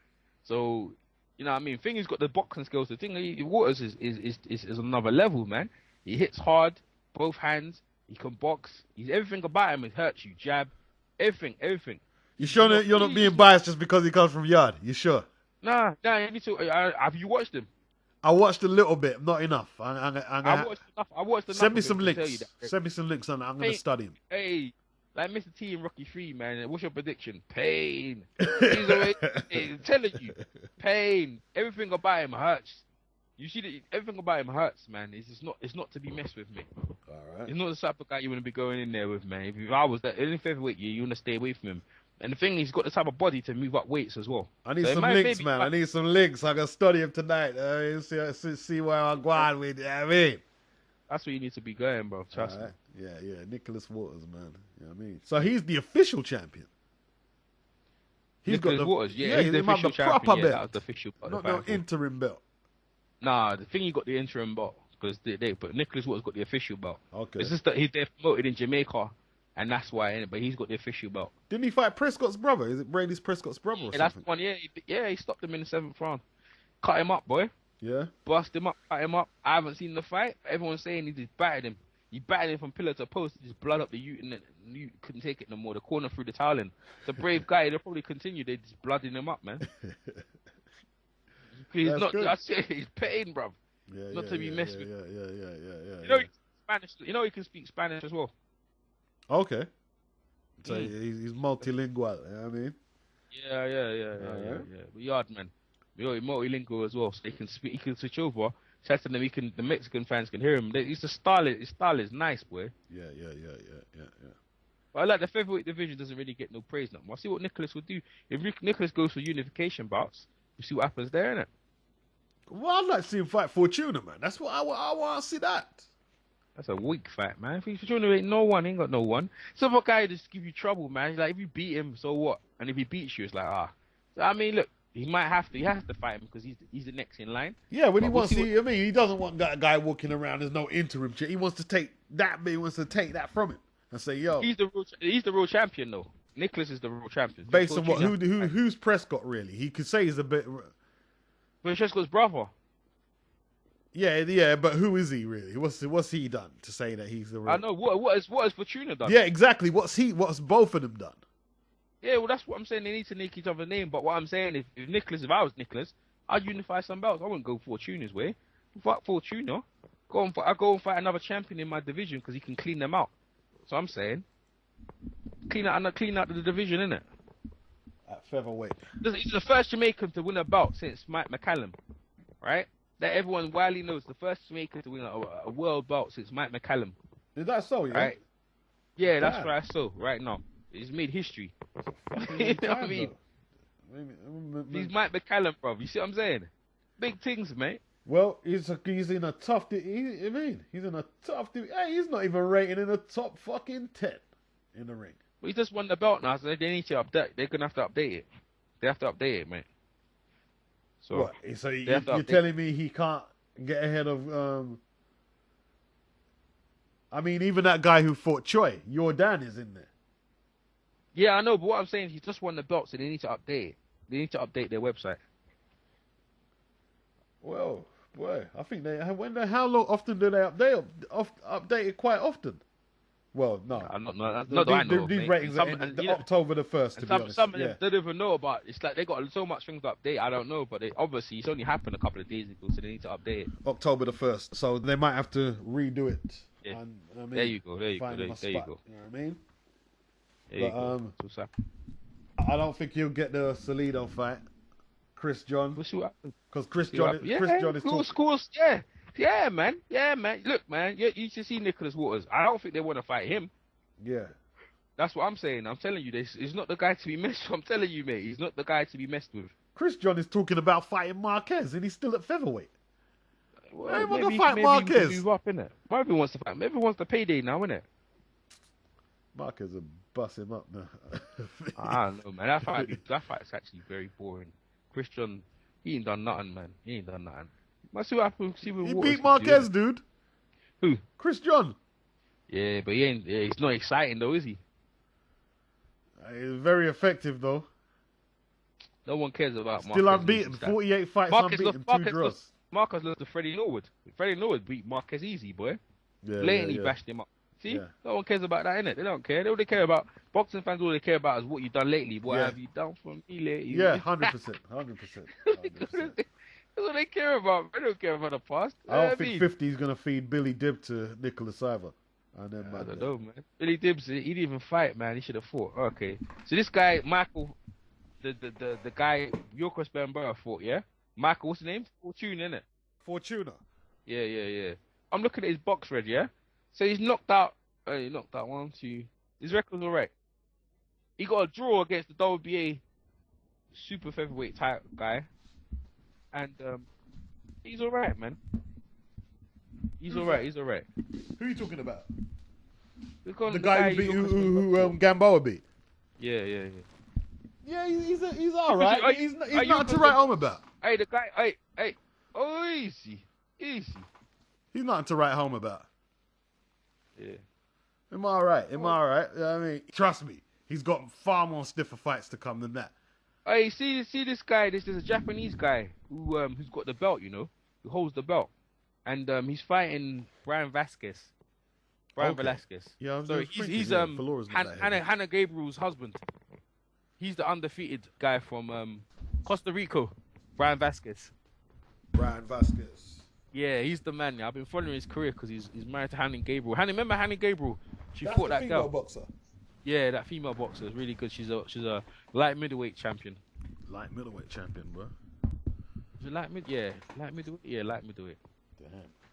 So, you know what I mean? Thing, he's got the boxing skills. The thing, Waters is another level, man. He hits hard, both hands. He can box. Everything about him. It hurts you. Jab, everything. You sure you're not being biased just because he comes from Yard? You sure? Nah. You need to. Have you watched him? I watched a little bit, not enough. I watched enough. Send me some links. Send me some links, and I'm gonna study him. Hey, like Mr. T and Rocky 3, man. What's your prediction? Pain. He's always telling you, pain. Everything about him hurts. You see that everything about him hurts, man. It's not to be messed with, me. All right. He's not the type of guy you want to be going in there with, man. If I was that in featherweight, you want to stay away from him. And the thing, he's got the type of body to move up weights as well. I need some links, man. I need some links. I can study him tonight. See where I'm going with it. You know what I mean? That's where you need to be going, bro. Trust me. Yeah. Nicholas Waters, man. You know what I mean? So he's the official champion. Nicholas Waters, he's the official champion. Proper belt. That was the official belt. Not no interim belt. Nah, the thing, you got the interim belt because but Nicholas Waters got the official belt. Okay. It's just that they're promoted in Jamaica. And that's why, but he's got the official belt. Didn't he fight Prescott's brother? Is it Brady's Prescott's brother or something? That's the one, yeah, he stopped him in the 7th round. Cut him up, boy. Yeah. Bust him up, cut him up. I haven't seen the fight. Everyone's saying he just battered him. He battered him from pillar to post. He just blood up the ute, and the ute couldn't take it no more. The corner threw the towel in. It's a brave guy. They'll probably continue. They're just blooding him up, man. He's That's not. good. That's it. He's pain, bruv. Yeah, Not to be messed with. Yeah. You know, he can speak Spanish. You know, he can speak Spanish as well. Okay. So he's multilingual. You know what I mean? Yeah. But yard man. He's multilingual as well, so he can speak. He can switch over. Chat to them. The Mexican fans can hear him. He's the style. His style is nice, boy. Yeah. But I like the featherweight division doesn't really get no praise now. I'll see what Nicholas would do if Nicholas goes for unification bouts. You see what happens there, innit? Well, I'd like to see him fight Fortuna, man. That's what I want to see. That. That's a weak fight, man. If he's trying to ain't no one, ain't got no one. Some guy just give you trouble, man. He's like, if you beat him, so what? And if he beats you, it's like, ah. So, I mean, look, he might have to. He has to fight him because he's the next in line. Yeah, when he But wants we'll to. I mean, he doesn't want that guy walking around. There's no interim shit. He wants to take that. He wants to take that from him and say, yo. He's the real champion, though. Nicholas is the real champion. Based on what? Who's Prescott really? He could say he's a bit. Francesco's brother. Yeah, but who is he really? What's he done to say that he's the real? I know what has Fortuna done? Yeah, exactly. What's both of them done? Yeah, well, that's what I'm saying. They need to nick each other's name. But what I'm saying is, if I was Nicholas, I'd unify some belts. I wouldn't go Fortuna's way. Fuck Fortuna. I go and fight another champion in my division because he can clean them out. So I'm saying, clean out the division, innit? At featherweight. He's the first Jamaican to win a belt since Mike McCallum, right? That everyone widely knows, the first Jamaican to win a world belt since Mike McCallum. Is that so? Yeah. Right? Yeah, that's what I saw right now. He's made history. You know what I mean? He's Mike McCallum, bro. You see what I'm saying? Big things, mate. Well, he's in a tough. He's in a tough. Hey, he's not even rated in the top fucking 10 in the ring. Well, he just won the belt now, so they need to update. They're gonna have to update it. They have to update it, mate. So, what? So you're telling me he can't get ahead of? I mean, even that guy who fought Choi, Jordan, is in there. Yeah, I know, but what I'm saying is he just won the belt, so they need to update it. They need to update their website. Well, boy, I think how long often do they update? Update it quite often. Well, no. These ratings are October the 1st, to be honest. Some of them they don't even know about. It's like they got so much things to update. I don't know, but obviously it's only happened a couple of days ago, so they need to update it. October the 1st, so they might have to redo it. Yeah. And, I mean, there you go. There you go. You know what I mean? There you go. I don't think he'll get the Salido fight. Chris John. We'll see what happens. Because Chris John is talking. Schools, yeah, man. Look, man, you should see Nicholas Waters. I don't think they want to fight him. Yeah. That's what I'm saying. I'm telling you, he's not the guy to be messed with. I'm telling you, mate, he's not the guy to be messed with. Chris John is talking about fighting Marquez, and he's still at featherweight. Well, maybe fight Marquez. Move up, innit? Maybe wants to fight. Maybe wants the payday now, innit? Marquez will bust him up now. I don't know, man. That fight's actually very boring. Chris John, he ain't done nothing, man. He ain't done nothing. Let's see what happens. He beat Marquez, dude. Who? Chris John. Yeah, but he ain't. Yeah, he's not exciting though, is he? He's very effective though. No one cares about Marquez. Still unbeaten. 48 fights unbeaten, 2 draws. Marquez lost to Freddie Norwood. Freddie Norwood beat Marquez easy, boy. Blatantly bashed him up. See? Yeah. No one cares about that, innit? They don't care. All they care about, boxing fans, all they care about is what you've done lately. What have you done for me lately? Yeah, 100%. 100%. That's what they care about. They don't care about the past. I don't think 50 is going to feed Billy Dibb to Nicholas Iver. I don't know, man. Billy Dibbs, he didn't even fight, man. He should have fought. Okay. So this guy, Michael, the guy, Yokos Bambara fought, yeah? Michael, what's his name? Fortuna, innit? Fortuna. Yeah. I'm looking at his box red, yeah? So he's knocked out. He knocked out 1, 2. His record's alright. He got a draw against the WBA super featherweight type guy, and he's alright, man. He's alright. Who are you talking about? The guy who Gamboa beat. Yeah. Yeah, he's alright. He's not to write home about. Hey, the guy. Hey. Oh, easy. He's not to write home about. Yeah. Am I alright? I mean, trust me, he's got far more stiffer fights to come than that. Hey, see this guy. This is a Japanese guy who's got the belt, you know. who holds the belt, and he's fighting Brian Vasquez. Brian Velasquez. Yeah, I'm sorry, he's Hannah Gabriel's husband. He's the undefeated guy from Costa Rica, Brian Vasquez. Brian Vasquez. Yeah, he's the man. I've been following his career because he's married to Hannah Gabriel. Remember Hannah Gabriel? She fought that girl. Boxer. Yeah, that female boxer is really good. She's a light middleweight champion. Light middleweight champion, bro. Is it light middleweight. Yeah, light middleweight. Damn.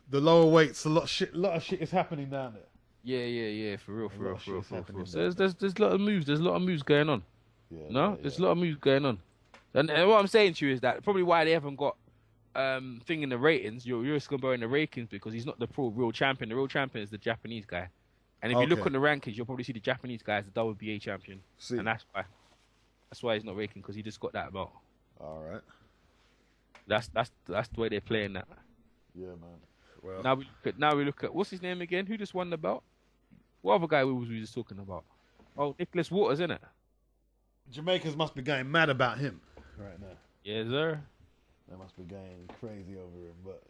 The lower weights, a lot of shit is happening down there. Yeah, for real. So there's a lot of moves. There's a lot of moves going on. There's a lot of moves going on. And what I'm saying to you is that probably why they haven't got thing in the ratings. You're Scumbo in the rankings because he's not the real champion. The real champion is the Japanese guy. And if you look on the rankings, you'll probably see the Japanese guy as the WBA champion. And that's why he's not ranking because he just got that belt. All right. That's the way they're playing that. Yeah, man. Well, now we look at what's his name again? Who just won the belt? What other guy we was just talking about? Oh, Nicholas Waters, isn't it? Jamaicans must be going mad about him right now. Yes, sir. They must be going crazy over him, but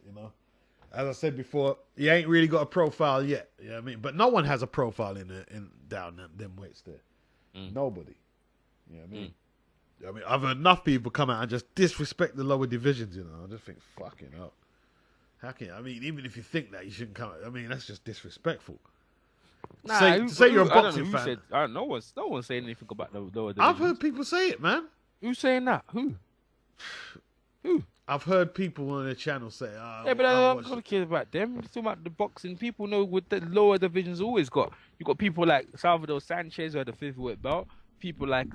as I said before, he ain't really got a profile yet. You know what I mean? But no one has a profile in down them weights there. Nobody. You know what I mean? I mean, I've heard enough people come out and just disrespect the lower divisions. I just think, fucking up. How can I mean, even if you think that, you shouldn't come. I mean, that's just disrespectful. Nah, say you're a boxing fan. No one's saying anything about the lower divisions. I've heard people say it, man. Who's saying that? Who? I've heard people on their channel say, yeah, but I don't really care about them. I'm talking about the boxing. People know with the lower divisions always got. You got people like Salvador Sanchez who had the 5th weight belt. People like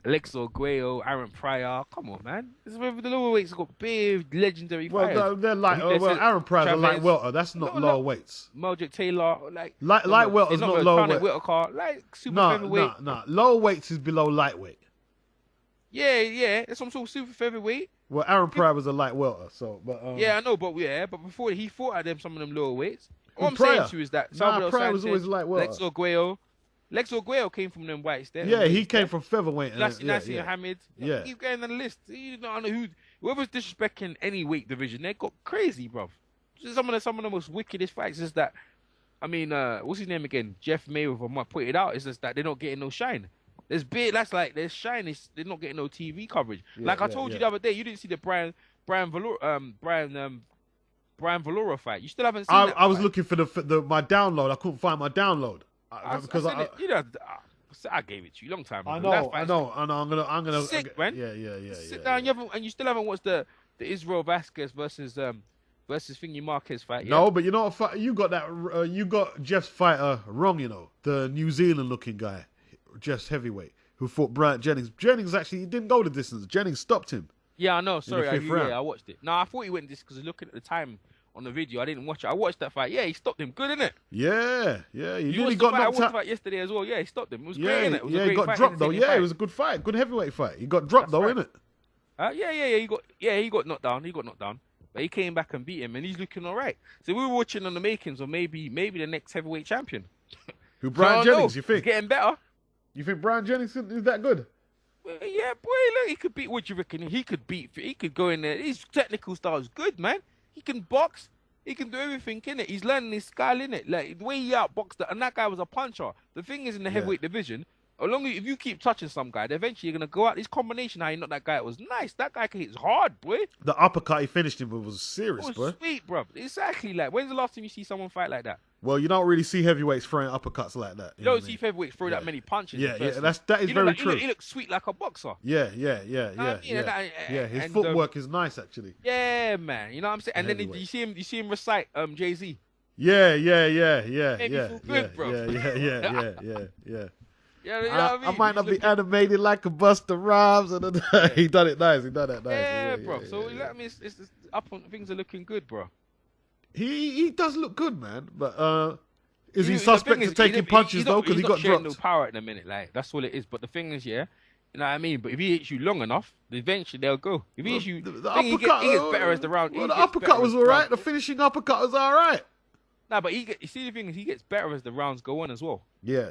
Alexo Guayo, Aaron Pryor. Come on, man. The lower weights got big legendary fighters. Well, they're like, Aaron Pryor's a light welter. That's not lower weights. Meldrick Taylor, light welter's not lower weight. Like super featherweight. No. Lower weights is below lightweight. Yeah. That's some sort of super featherweight. Well, Aaron Pryor was a light welter, so yeah, I know, but before he fought at some of them lower weights. What I'm saying to you is that Salvador Pryor Sanchez, was always light welter. Lexo Guayo came from them whites there. Yeah, he came from featherweight. Nasir Hamid. Keep going on the list. You don't know whoever's disrespecting any weight division, they got crazy, bruv. Some of the most wickedest fights is that. I mean, what's his name again? Jeff Mayweather might put it out. It's just that they're not getting no shine. There's shine. They're not getting no TV coverage. I told you the other day, you didn't see the Brian Valora fight. You still haven't seen that. I was looking for my download. I couldn't find my download because I gave it to you a long time ago. I know. I'm gonna sick, man. Yeah. Sit down. You still haven't watched the Israel Vasquez versus Thingy Marquez fight. No, but you know what? You got that. You got Jeff's fighter wrong. The New Zealand looking guy. Jeff's heavyweight, who fought Bryant Jennings. Jennings actually didn't go the distance. Jennings stopped him. Yeah, I know. Sorry, I watched it. No, I thought he went this because looking at the time on the video, I didn't watch it. I watched that fight. Yeah, he stopped him. Good, innit? Yeah. He nearly got knocked out. I watched the fight yesterday as well. Yeah, he stopped him. It was great, innit? It was a great he got fight, dropped though. Yeah, it was a good fight. Good heavyweight fight. He got dropped innit? He got knocked down. But he came back and beat him, and he's looking all right. So we were watching on the makings of maybe the next heavyweight champion. Who, Bryant Jennings? You think? He's getting better. You think Bryant Jennings is that good? Well, yeah, boy, look, he could beat. What do you reckon? He could go in there. His technical style is good, man. He can box. He can do everything, innit? He's learning his style, innit? Like, the way he outboxed and that guy was a puncher. The thing is, in the heavyweight division, if you keep touching some guy, eventually you're going to go out. This combination, how he knocked that guy, was nice. That guy can hit hard, boy. The uppercut he finished him with was serious, bro. Sweet, bro. Exactly. Like, when's the last time you see someone fight like that? Well, you don't really see heavyweights throwing uppercuts like that. You don't see heavyweights throw that many punches. Yeah, that is very true. He looks sweet like a boxer. Yeah. His footwork is nice, actually. Yeah, man. You know what I'm saying? And then you see him recite Jay-Z. Yeah. Good, bro. Yeah. Yeah, you know what I mean? I might not be animated like a Busta Rhymes, he done it nice. He done it nice. Yeah, bro. So it's up on things are looking good, bro. He does look good, man. But is he suspect of taking punches though? Because he got dropped. No power at the minute, like that's all it is. But the thing is, you know what I mean. But if he hits you long enough, eventually they'll go. If he hits you, the uppercut, he gets better as the round. Well, the uppercut was all right. The finishing uppercut was all right. Nah, but you see the thing is, he gets better as the rounds go on as well. Yeah.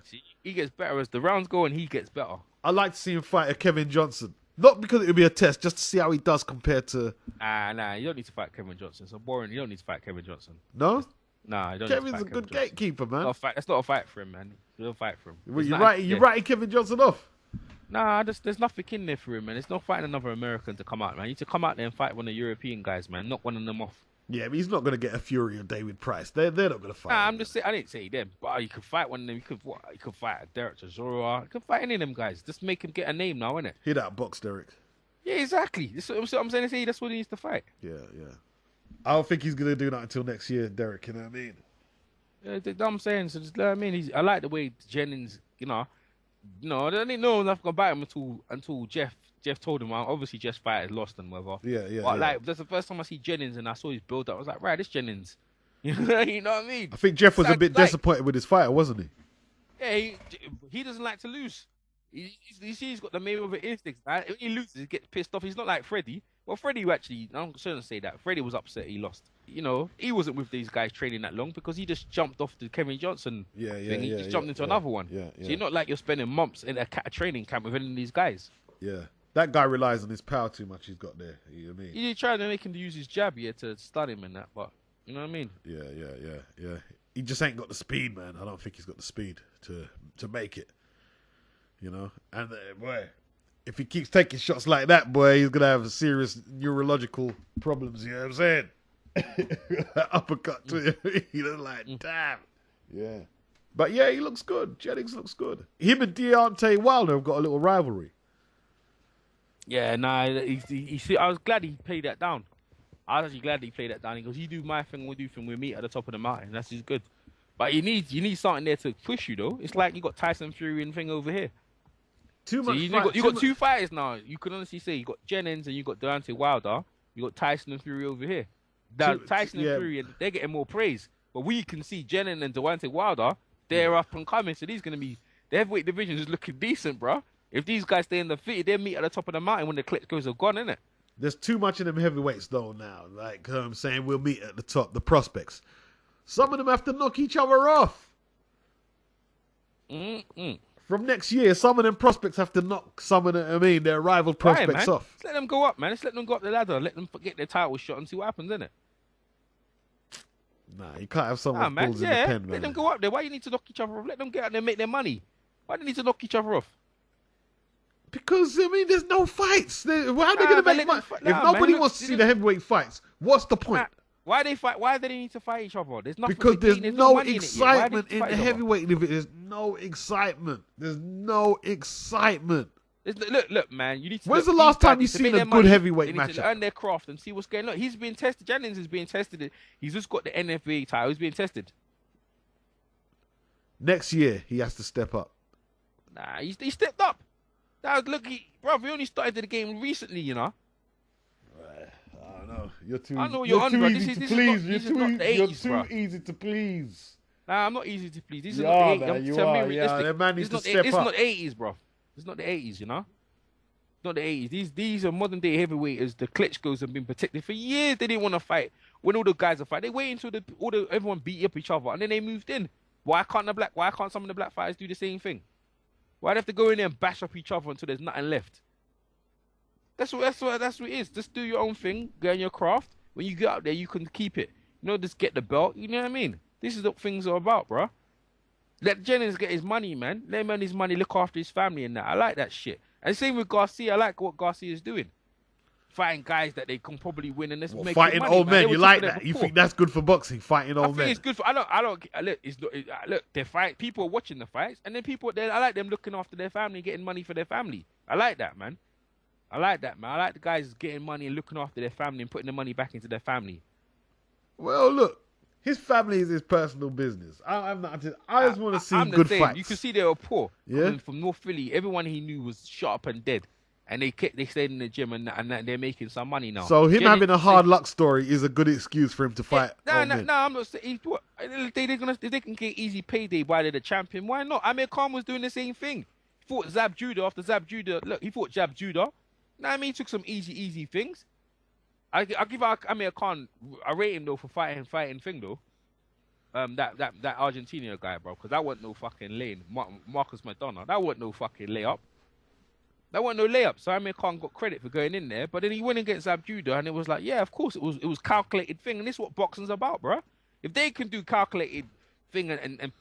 See, he gets better as the rounds go on. He gets better. I like to see him fight a Kevin Johnson. Not because it would be a test, just to see how he does compared to. Nah, you don't need to fight Kevin Johnson. It's so boring. You don't need to fight Kevin Johnson. No? Nah, you don't Kevin's need to fight a good Kevin gatekeeper, man. That's not a fight for him, man. You don't fight for him. Well, you're writing Kevin Johnson off. Nah, there's nothing in there for him, man. It's not fighting another American to come out, man. You need to come out there and fight one of the European guys, man. Knock one of them off. Yeah, but he's not going to get a Fury or David Price. They're not going to fight. Nah, I'm just saying. I didn't say them, but you could fight one of them. You could fight a Derek Chisora. You could fight any of them guys. Just make him get a name now, innit? He'd outbox Derek. Yeah, exactly. That's what I'm saying. That's what he needs to fight. Yeah. I don't think he's going to do that until next year, Derek. You know what I mean? Yeah, that's what I'm saying. So just, I mean, I like the way Jennings, I didn't know nothing about him until Jeff told him. Obviously, Jeff's fight had lost and whatever. Yeah. But like, that's the first time I see Jennings and I saw his build up. I was like, right, this Jennings. You know what I mean? I think Jeff was a bit disappointed with his fighter, wasn't he? Yeah, he doesn't like to lose. He's got the Mayweather instincts, man. When he loses, he gets pissed off. He's not like Freddie. Well, Freddie actually, I shouldn't say that. Freddie was upset he lost. He wasn't with these guys training that long because he just jumped off the Kevin Johnson thing. He just jumped into another one. So you're not like you're spending months in a training camp with any of these guys. Yeah. That guy relies on his power too much he's got there. You know what I mean? He tried to make him use his jab to stun him and that, but you know what I mean? Yeah. He just ain't got the speed, man. I don't think he's got the speed to make it. And boy, if he keeps taking shots like that, boy, he's gonna have serious neurological problems. You know what I'm saying? Uppercut to him, like damn. Yeah, but yeah, he looks good. Jennings looks good. Him and Deontay Wilder have got a little rivalry. Yeah, nah. I was glad he played that down. I was actually glad he played that down. He goes, "You do my thing, we'll do thing. We meet at the top of the mountain." That's just good. But you need something there to push you though. It's like you got Tyson Fury and thing over here. Too much. You got two fighters now. You can honestly say you got Jennings and you got Deontay Wilder. You got Tyson and Fury over here. Now, Tyson and Fury, they're getting more praise. But we can see Jennings and Deontay Wilder, they're up and coming. So these going to be, the heavyweight division is looking decent, bro. If these guys stay in the fit, they meet at the top of the mountain when the Klitschko's are gone, innit? There's too much in them heavyweights though now. Like I'm saying, we'll meet at the top, the prospects. Some of them have to knock each other off. From next year, some of them prospects have to knock some of their rival prospects off. Let's let them go up, man. Let's let them go up the ladder. Let them get their title shot and see what happens, innit? Nah, you can't have someone that pulls in the pen, man. Let them go up there. Why you need to knock each other off? Let them get out there and make their money. Why do they need to knock each other off? Because, there's no fights. How are they going to make money? If nobody wants to see the heavyweight fights, what's the point? Why they fight? Why do they need to fight each other? There's nothing. Because there's no excitement in the heavyweight division. There's no excitement. Look, man. You need to. When's the last time you've seen a good heavyweight match? They need to earn their craft and see what's going on. He's being tested. Jennings is being tested. He's just got the NFA title. He's being tested. Next year, he has to step up. Nah, he stepped up. Look, bro, we only started the game recently, you know. I don't know. You're too easy to please. You're too easy to please. Nah, I'm not easy to please. These are not the 80s. You are. That man needs to step up. It's not the 80s, bro. It's not the 80s, you know. It's not the 80s. These are modern day heavyweights. The Klitschko's have been protected for years. They didn't want to fight when all the guys are fighting. They waited until everyone beat up each other and then they moved in. Why can't some of the black fighters do the same thing? Why do they have to go in there and bash up each other until there's nothing left? That's what it is. Just do your own thing, go on your craft. When you get out there, you can keep it. Just get the belt. You know what I mean? This is what things are about, bro. Let Jennings get his money, man. Let him earn his money, look after his family and that. I like that shit. And same with Garcia. I like what Garcia is doing. Fighting guys that they can probably win and make fighting money, old man. men. You like that? You think that's good for boxing? Fighting old men. I think it's good for. I don't. Look. They fight. People are watching the fights, and then I like them looking after their family, getting money for their family. I like that, man. I like the guys getting money and looking after their family and putting the money back into their family. Well, look, his family is his personal business. I just want to see good fights. You can see they were poor. Yeah. Coming from North Philly, everyone he knew was shot up and dead. And they stayed in the gym and they're making some money now. So him having a hard luck story is a good excuse for him to fight. No, I'm not saying. They can get easy payday while they're the champion. Why not? Amir Khan was doing the same thing. He fought Zab Judah after Zab Judah. Look, he fought Jab Judah. He took some easy things. I give Amir Khan a rating though for fighting thing though. That Argentina guy, bro, because that wasn't no fucking lane. Marcus Madonna, that wasn't no fucking layup. That wasn't no layup. So Amir Khan got credit for going in there, but then he went against Abjuda, and it was like, yeah, of course it was calculated thing, and this is what boxing's about, bro. If they can do calculated thing and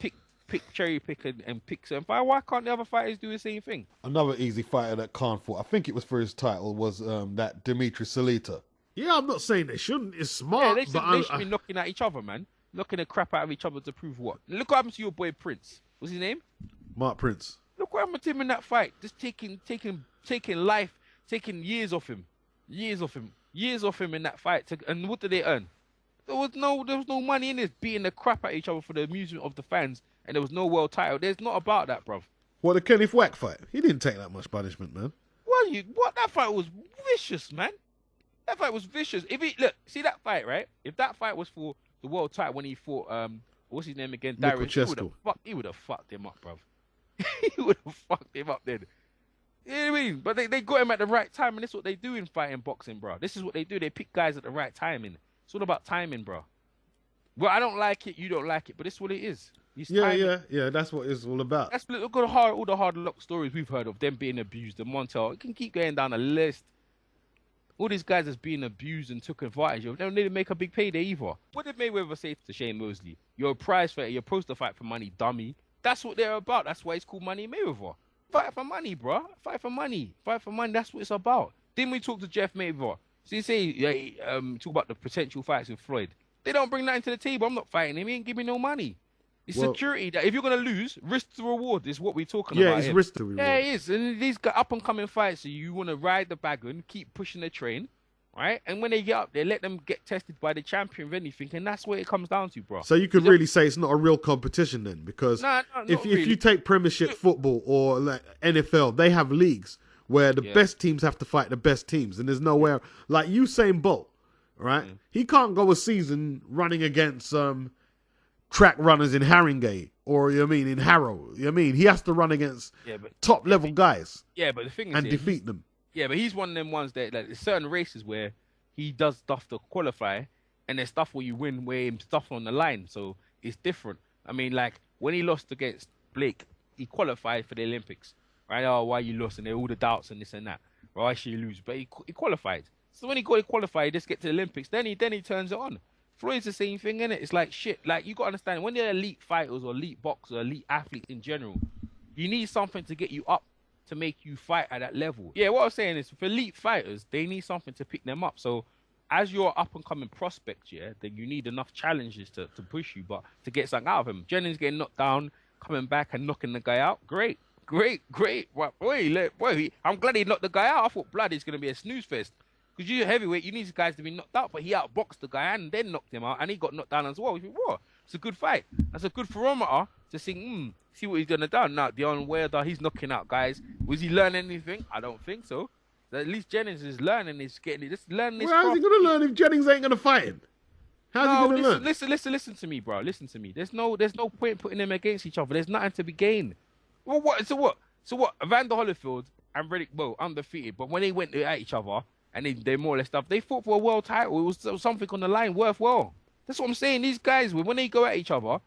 cherry pick and pick certain fight, why can't the other fighters do the same thing? Another easy fighter that Khan fought, I think it was for his title, was that Dimitri Salita. Yeah, I'm not saying they shouldn't. It's smart. Yeah, they should be knocking at each other, man. Knocking the crap out of each other to prove what? Look what happened to your boy Prince. What's his name? Mark Prince. Look what happened to him in that fight. Just taking life, taking years off him in that fight. And what did they earn? There was no money in this, beating the crap at each other for the amusement of the fans, and there was no world title. There's not about that, bruv. What, the Kenneth Wack fight? He didn't take that much punishment, man. What? That fight was vicious, man. That fight was vicious. See that fight, right? If that fight was for the world title when he fought, what's his name again? Darius, he would have fucked him up, bruv. He would have fucked him up then. You know what I mean? But they got him at the right time, and this is what they do in fighting boxing, bro. This is what they do. They pick guys at the right timing. It's all about timing, bro. Well, I don't like it, you don't like it, but it's what it is. Yeah, that's what it's all about. Look at all the hard luck stories we've heard of them being abused. And Montel, it can keep going down the list. All these guys that's being abused and took advantage of, they don't need to make a big payday either. What did Mayweather say to Shane Mosley? You're a prize fighter, you're supposed to fight for money, dummy. That's what they're about. That's why it's called Money Mayweather. Fight for money, bro. Fight for money. Fight for money. That's what it's about. Didn't we talk to Jeff Mayweather? So you say, talk about the potential fights with Floyd. They don't bring nothing to the table. I'm not fighting him. He ain't giving me no money. It's security. That if you're going to lose, risk to reward is what we're talking about. Yeah, it's risk to reward. Yeah, it is. And these up-and-coming fights, so you want to ride the wagon, keep pushing the train, right? And when they get up there, let them get tested by the champion of anything, and that's what it comes down to, bro. So you could really say it's not a real competition then, because if you take Premiership football or like NFL, they have leagues where the best teams have to fight the best teams, and there's nowhere like Usain Bolt, right? He can't go a season running against track runners in Haringey or in Harrow. He has to run against top level guys. Yeah, but the thing is, and defeat them. Yeah, but he's one of them ones that, like, there's certain races where he does stuff to qualify, and there's stuff where you win where him stuff on the line. So it's different. I mean, like when he lost against Blake, he qualified for the Olympics, right? Oh, why you lost? And there all the doubts and this and that. Why should you lose? But he qualified. So when he got qualified, he just get to the Olympics. Then he turns it on. Floyd's the same thing, innit? It's like shit. Like you got to understand, when they're elite fighters or elite boxers or elite athletes in general, you need something to get you up to make you fight at that level. Yeah, what I'm saying is for elite fighters, they need something to pick them up. So as your up-and-coming prospect, then you need enough challenges to push you, but to get something out of him. Jennings getting knocked down, coming back and knocking the guy out. Great. Boy, I'm glad he knocked the guy out. I thought blood is going to be a snooze fest. Because you're heavyweight, you need these guys to be knocked out, but he outboxed the guy and then knocked him out, and he got knocked down as well. You think, what? It's a good fight. That's a good barometer to see what he's going to do. Now, Deon Wilder, he's knocking out guys. Was he learning anything? I don't think so. At least Jennings is learning. He's getting it. Just learning this. How's he going to learn if Jennings ain't going to fight him? How's he going to learn? Listen to me, bro. Listen to me. There's no point putting them against each other. There's nothing to be gained. Well, what? So what? Evander Holyfield and Riddick Bowe undefeated, but when they went at each other and they more or less stuff, they fought for a world title. It was something on the line worthwhile. That's what I'm saying. These guys, when they go at each other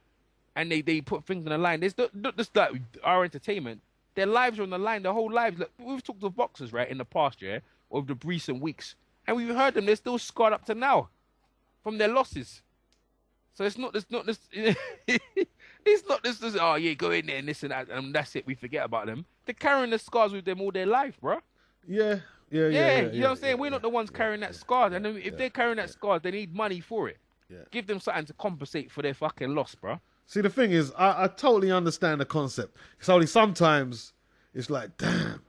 and they put things on the line, there's not just like our entertainment. Their lives are on the line. Their whole lives. Look, we've talked to boxers, right, in the past, over the recent weeks, and we've heard them. They're still scarred up to now from their losses. So it's not this. It's not this. Oh yeah, go in there and this and that, and that's it. We forget about them. They're carrying the scars with them all their life, bro. Yeah. You know what I'm saying? We're not the ones carrying that scars, and if they're carrying that scars, they need money for it. Yeah. Give them something to compensate for their fucking loss, bro. See, the thing is, I totally understand the concept. It's only sometimes it's like, damn.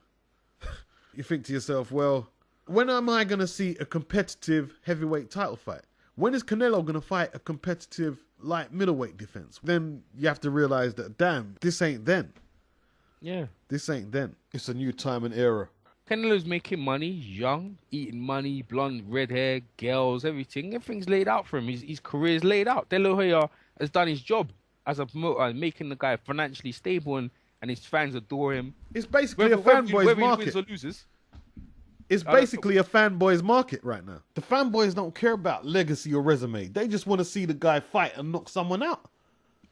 You think to yourself, well, when am I going to see a competitive heavyweight title fight? When is Canelo going to fight a competitive light middleweight defense? Then you have to realize that, damn, this ain't then. Yeah. This ain't then. It's a new time and era. Canelo's making money, young, eating money, blonde, red hair, girls, everything. Everything's laid out for him. His career's laid out. De La Hoya has done his job as a promoter, making the guy financially stable, and his fans adore him. It's basically a fanboy's market. Whether he wins or loses. It's basically a fanboy's market right now. The fanboys don't care about legacy or resume. They just want to see the guy fight and knock someone out.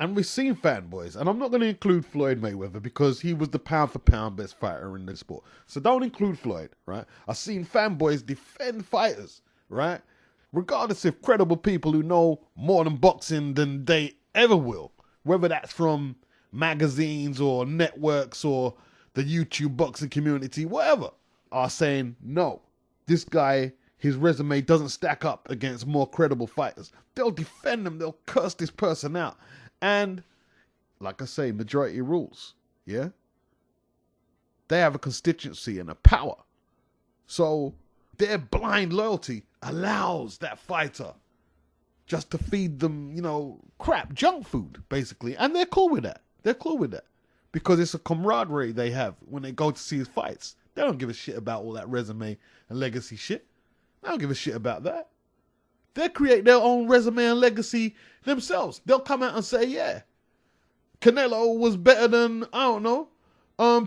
And we've seen fanboys, and I'm not going to include Floyd Mayweather because he was the pound for pound best fighter in the sport. So don't include Floyd, right? I've seen fanboys defend fighters, right? Regardless of credible people who know more than boxing than they ever will, whether that's from magazines or networks or the YouTube boxing community, whatever, are saying, no, this guy, his resume doesn't stack up against more credible fighters. They'll defend him. They'll curse this person out. And like I say, majority rules, yeah? They have a constituency and a power. So their blind loyalty allows that fighter just to feed them, crap, junk food, basically. And they're cool with that. They're cool with that. Because it's a camaraderie they have when they go to see his fights. They don't give a shit about all that resume and legacy shit. They don't give a shit about that. They'll create their own resume and legacy themselves. They'll come out and say, yeah, Canelo was better than, I don't know,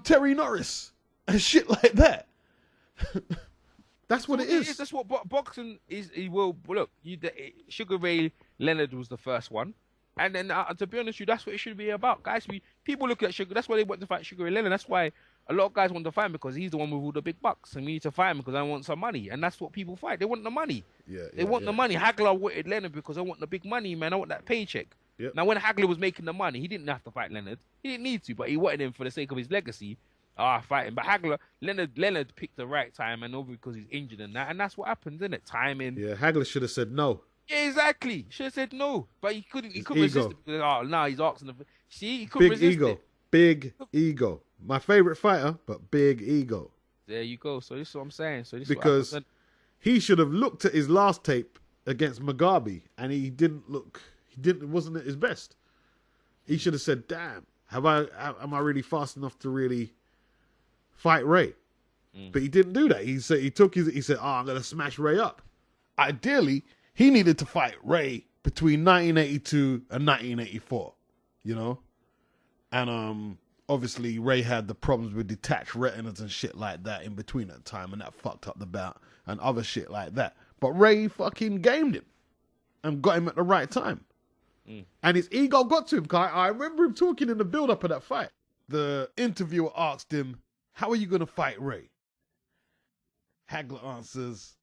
Terry Norris and shit like that. That's what it is. That's what boxing is. Look, Sugar Ray Leonard was the first one. And then, to be honest with you, that's what it should be about. Guys, people look at Sugar. That's why they want to fight Sugar Ray Leonard. That's why a lot of guys want to fight him, because he's the one with all the big bucks. And we need to fight him because I want some money. And that's what people fight. They want the money. They want the money. Hagler wanted Leonard because I want the big money, man. I want that paycheck. Yep. Now, when Hagler was making the money, he didn't have to fight Leonard. He didn't need to, but he wanted him for the sake of his legacy. Fighting. But Leonard picked the right time, and over because he's injured and that. And that's what happens, isn't it? Timing. Yeah, Hagler should have said no. Yeah, exactly. Should have said no, but he couldn't. He couldn't resist it. He's asking. See, he couldn't resist it. Big ego. My favorite fighter, but big ego. There you go. So this is what I'm saying. So this because he should have looked at his last tape against Mugabe, and he didn't look. It wasn't at his best. He should have said, "Damn, am I really fast enough to really fight Ray?" But he didn't do that. He said, I'm gonna smash Ray up. Ideally, he needed to fight Ray between 1982 and 1984, And obviously Ray had the problems with detached retinas and shit like that in between that time, and that fucked up the bout and other shit like that. But Ray fucking gamed him and got him at the right time. And his ego got to him. I remember him talking in the build-up of that fight. The interviewer asked him, how are you going to fight Ray? Hagler answers,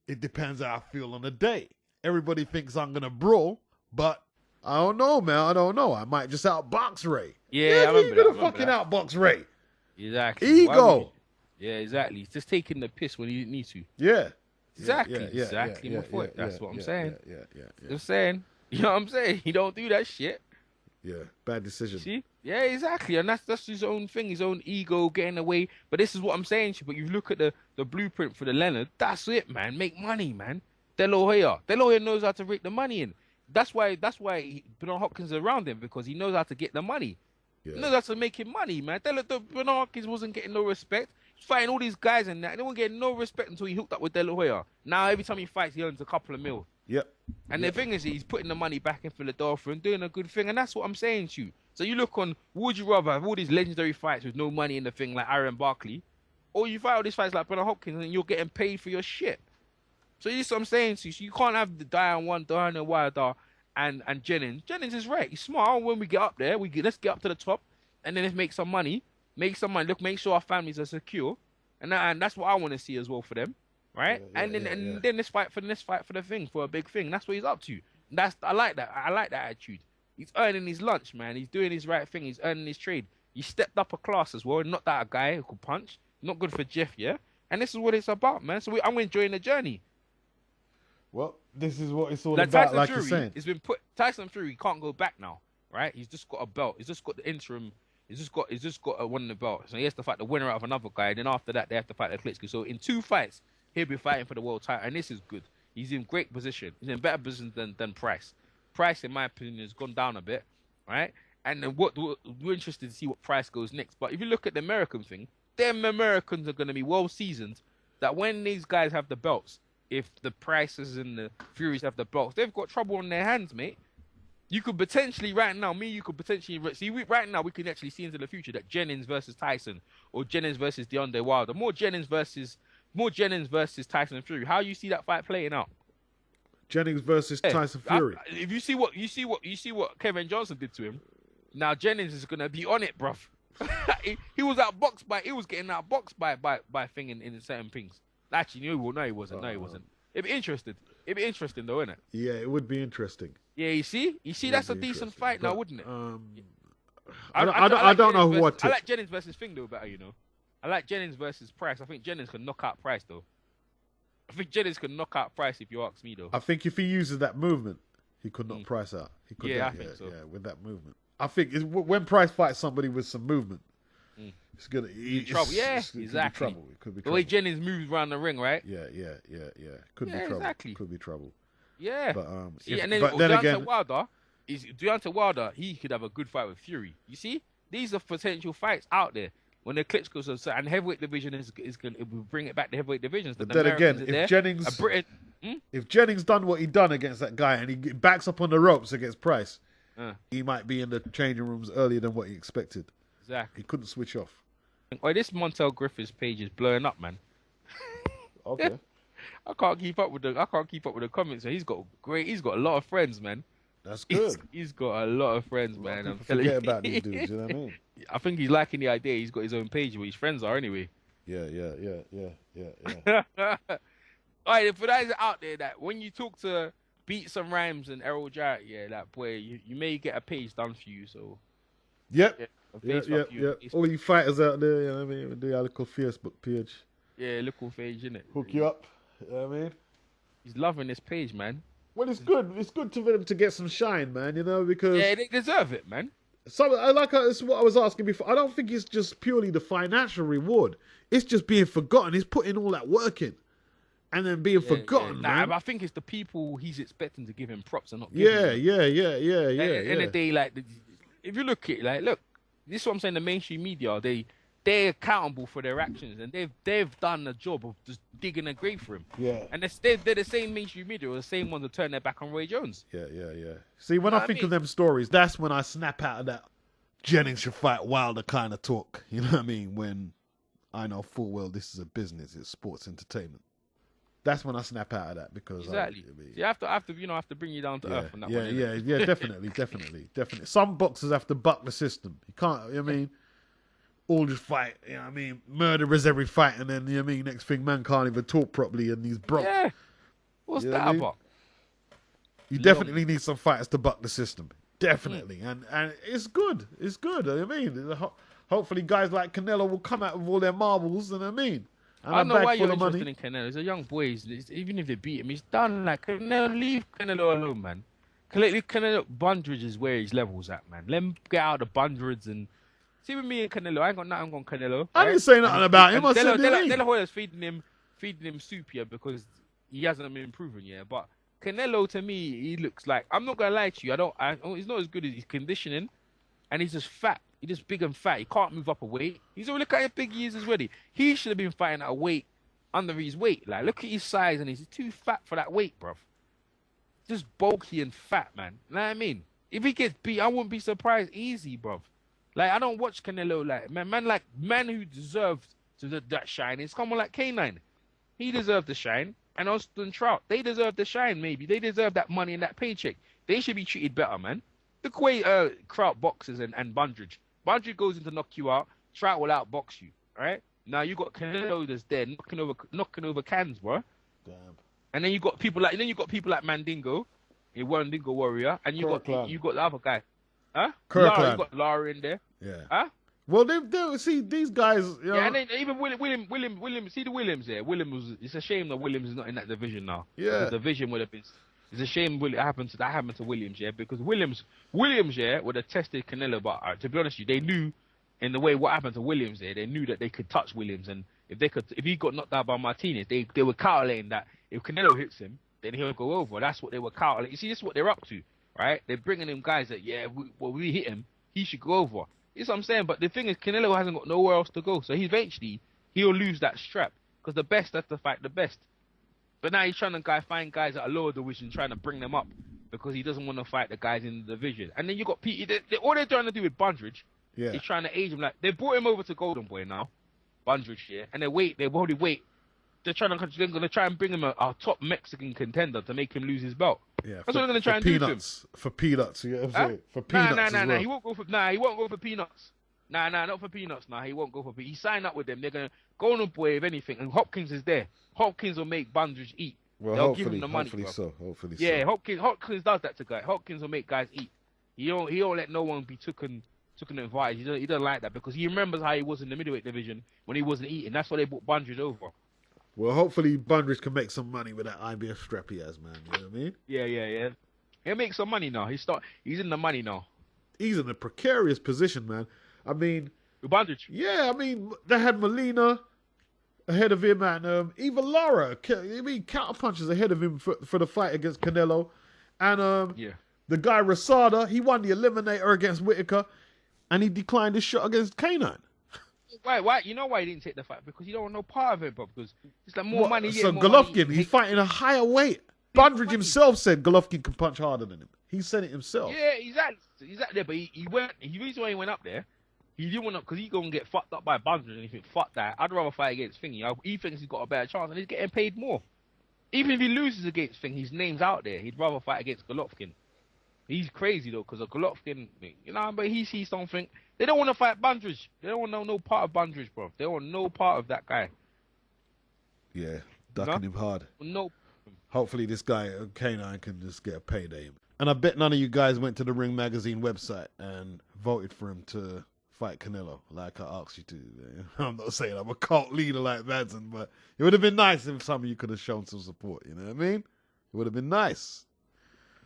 it depends how I feel on the day. Everybody thinks I'm going to brawl, but I don't know, man. I don't know. I might just outbox Ray. Yeah, I remember you're going to fucking outbox Ray. Exactly. Ego. Yeah, exactly. He's just taking the piss when he didn't need to. Yeah. Exactly. Exactly. That's what I'm saying. Yeah. I'm saying. You know what I'm saying? He don't do that shit. Yeah, bad decision. See? Yeah, exactly. And that's his own thing, his own ego getting away. But this is what I'm saying to you. But you look at the blueprint for the Leonard, that's it, man. Make money, man. De La Hoya knows how to rake the money in. That's why Bernard Hopkins is around him, because he knows how to get the money. Yeah. He knows how to make him money, man. Bernard Hopkins wasn't getting no respect. He's fighting all these guys and that. They weren't getting no respect until he hooked up with De La Hoya. Now, every time he fights, he earns a couple of mil. Yep. And the thing is, he's putting the money back in Philadelphia and doing a good thing. And that's what I'm saying to you. So you look on, would you rather have all these legendary fights with no money in the thing like Aaron Barkley, or you fight all these fights like Bernard Hopkins and you're getting paid for your shit? So this is what I'm saying to you. So you can't have the Diana Wilder and Jennings. Jennings is right. He's smart. When we get up there, let's get up to the top and then let's make some money. Make sure our families are secure. And that's what I want to see as well for them. Right? Then let's fight for the thing, for a big thing. That's what he's up to. I like that. I like that attitude. He's earning his lunch, man. He's doing his right thing. He's earning his trade. He stepped up a class as well. Not that a guy who could punch. Not good for Jeff, yeah? And this is what it's about, man. So I'm enjoying the journey. Well, this is what it's all about, like you're saying. Tyson Fury can't go back now, right? He's just got a belt. He's just got the interim. He's just got one in the belt. So he has to fight the winner out of another guy. And then after that, they have to fight the Klitschko. So in 2 fights, he'll be fighting for the world title, and this is good. He's in great position. He's in better position than Price. Price, in my opinion, has gone down a bit, right? And then we're interested to see what Price goes next. But if you look at the American thing, them Americans are going to be well seasoned. That when these guys have the belts, if the Prices and the Furies have the belts, they've got trouble on their hands, mate. You could potentially right now we can actually see into the future that Jennings versus Tyson or Jennings versus DeAndre Wilder, more Jennings versus Tyson Fury. How you see that fight playing out? Jennings versus Tyson Fury. If you see what Kevin Johnson did to him, now Jennings is gonna be on it, bruv. he was outboxed by. He was getting outboxed by thing in certain things. Actually, no, he wasn't. No, he wasn't. It'd be interesting. It'd be interesting though, innit? Yeah, it would be interesting. Yeah, you see, that's a decent fight now, wouldn't it? I don't know who I like Jennings versus Thing though better, you know. I like Jennings versus Price. I think Jennings can knock out Price though. I think Jennings can knock out Price if you ask me though. I think if he uses that movement, he could knock Price out. He could. I think so. Yeah, with that movement. I think when Price fights somebody with some movement, it's gonna be trouble. Yeah, exactly. It could be trouble. The way Jennings moves around the ring, right? Yeah. Could be trouble. Exactly. Could be trouble. Yeah. But Deontay Wilder, he could have a good fight with Fury. You see, these are potential fights out there. When the Klitschko's and heavyweight division is going to bring it back to heavyweight divisions. But then again, if Jennings done what he done against that guy and he backs up on the ropes against Price, he might be in the changing rooms earlier than what he expected. Exactly. He couldn't switch off. Oh, this Montel Griffiths page is blowing up, man. Okay. I can't keep up with the comments. So he's got a lot of friends, man. That's good. He's got a lot of friends, man. I'm telling forget about these dudes, you know what I mean? I think he's liking the idea. He's got his own page where his friends are anyway. Yeah. Alright, for those out there that when you talk to Beats and Rhymes and Errol Jarrett, that boy, you may get a page done for you. So. Yep. All you fighters out there, you know what I mean? Do your little Facebook page. Yeah, little page, innit? Hook you up. You know what I mean? He's loving this page, man. Well, it's good. It's good for them to get some shine, man. You know, because they deserve it, man. It's what I was asking before. I don't think it's just purely the financial reward. It's just being forgotten. He's putting all that work in, and then being forgotten, man. I think it's the people he's expecting to give him props and not. Yeah. At the end of the day, like, if you look at it, look, this is what I'm saying. The mainstream media, they're accountable for their actions, and they've done the job of just digging a grave for him. Yeah. And they're the same mainstream media, or the same ones that turn their back on Roy Jones. Yeah. See, when I think of them stories, that's when I snap out of that Jennings should fight Wilder kind of talk. You know what I mean? When I know full well this is a business, it's sports entertainment. That's when I snap out of that because exactly. You have to bring you down to earth on that one. Yeah, definitely. Some boxers have to buck the system. You can't. You know what I mean? All just fight, you know what I mean? Murderers every fight, and then, you know what I mean? Next thing, man can't even talk properly, and he's broke. Yeah. What's that about? You definitely need some fighters to buck the system. Definitely. And it's good. It's good. I mean, hopefully guys like Canelo will come out with all their marbles, you know what I mean? And I don't know why you're interested in Canelo. He's a young boy. Even if they beat him, he's done. Like, Canelo, leave Canelo alone, man. Canelo, Bundridge is where his level's at, man. Let him get out of Bundridge and... See, with me and Canelo, I ain't got nothing on Canelo. I didn't say nothing about him. De La Hoya's feeding him soup here because he hasn't been improving yet. But Canelo, to me, he looks like, I'm not gonna lie to you. He's not as good as his conditioning, and he's just fat. He's just big and fat. He can't move up a weight. He's already look at how big he is already. He should have been fighting at a weight under his weight. Like, look at his size, and he's too fat for that weight, bruv. Just bulky and fat, man. You know what I mean? If he gets beat, I wouldn't be surprised. Easy, bruv. Like, I don't watch Canelo like man who deserved that shine. It's someone like K9. He deserved the shine. And Austin Trout, they deserve the shine, maybe. They deserve that money and that paycheck. They should be treated better, man. Look the way Trout boxes and Bundridge. Bundridge goes in to knock you out. Trout will outbox you, right? Now you got Canelo that's there knocking over cans, bro. Damn. And then you got people like Mandingo, a Mandingo warrior, and you got the other guy. Huh? Lara, you got Lara in there. Yeah. Huh? Well, they see these guys. You know, yeah, and then even William. See the Williams there. It's a shame that Williams is not in that division now. Yeah. The division would have been. It's a shame that happened to Williams, yeah, because Williams, yeah, would have tested Canelo, but to be honest with you, they knew in the way what happened to Williams there, they knew that they could touch Williams, and if he got knocked out by Martinez, they were calculating that if Canelo hits him, then he'll go over. That's what they were calculating. You see, this is what they're up to, right? They're bringing him guys that, we hit him, he should go over. That's what I'm saying. But the thing is, Canelo hasn't got nowhere else to go, so he'll lose that strap because the best has to fight the best. But now he's trying to find guys at a lower division, trying to bring them up because he doesn't want to fight the guys in the division. And then you got Pete. All they're trying to do with Bundridge is trying to age him. Like, they brought him over to Golden Boy now, Bundridge here, and they already wait they're gonna try and bring him a top Mexican contender to make him lose his belt. Yeah, That's what they're gonna try and do to him. For peanuts, you know what I'm saying? For peanuts Nah. He won't go for peanuts. Nah, not for peanuts. Nah, he won't go for peanuts. He signed up with them. They're gonna go on a boy if anything. And Hopkins is there. Hopkins will make Bundridge eat. Well, They'll give him the money, hopefully yeah, so. Hopkins does that to guys. Hopkins will make guys eat. He don't let no one be taken advantage. He doesn't like that because he remembers how he was in the middleweight division when he wasn't eating. That's why they brought Bundridge over. Well, hopefully Bundridge can make some money with that IBF strap he has, man. You know what I mean? Yeah. He'll make some money now. He's in the money now. He's in a precarious position, man. I mean, With Bundridge. yeah, I mean, they had Molina ahead of him, and even Lara, counterpunches ahead of him for the fight against Canelo. And the guy Rosada, he won the eliminator against Whitaker, and he declined his shot against K9. Why? You know why he didn't take the fight? Because he don't want no part of it, bro. Because it's like more money. So more Golovkin, money. he's fighting a higher weight. Bundridge himself said Golovkin can punch harder than him. He said it himself. Yeah, exactly. But he went. The reason why he went up there, he didn't want to because he's gonna get fucked up by Bundridge and anything. Fuck that. I'd rather fight against Thingy. He thinks he's got a better chance and he's getting paid more. Even if he loses against Thingy, his name's out there. He'd rather fight against Golovkin. He's crazy though, because of Golovkin, you know, but he sees something. They don't want to fight Bundridge. They don't want no part of Bundridge, bro. They want no part of that guy. Yeah, ducking him hard. No. Hopefully this guy, K9, can just get a payday. And I bet none of you guys went to the Ring Magazine website and voted for him to fight Canelo, like I asked you to. I'm not saying I'm a cult leader like Madsen, but it would have been nice if some of you could have shown some support, you know what I mean? It would have been nice.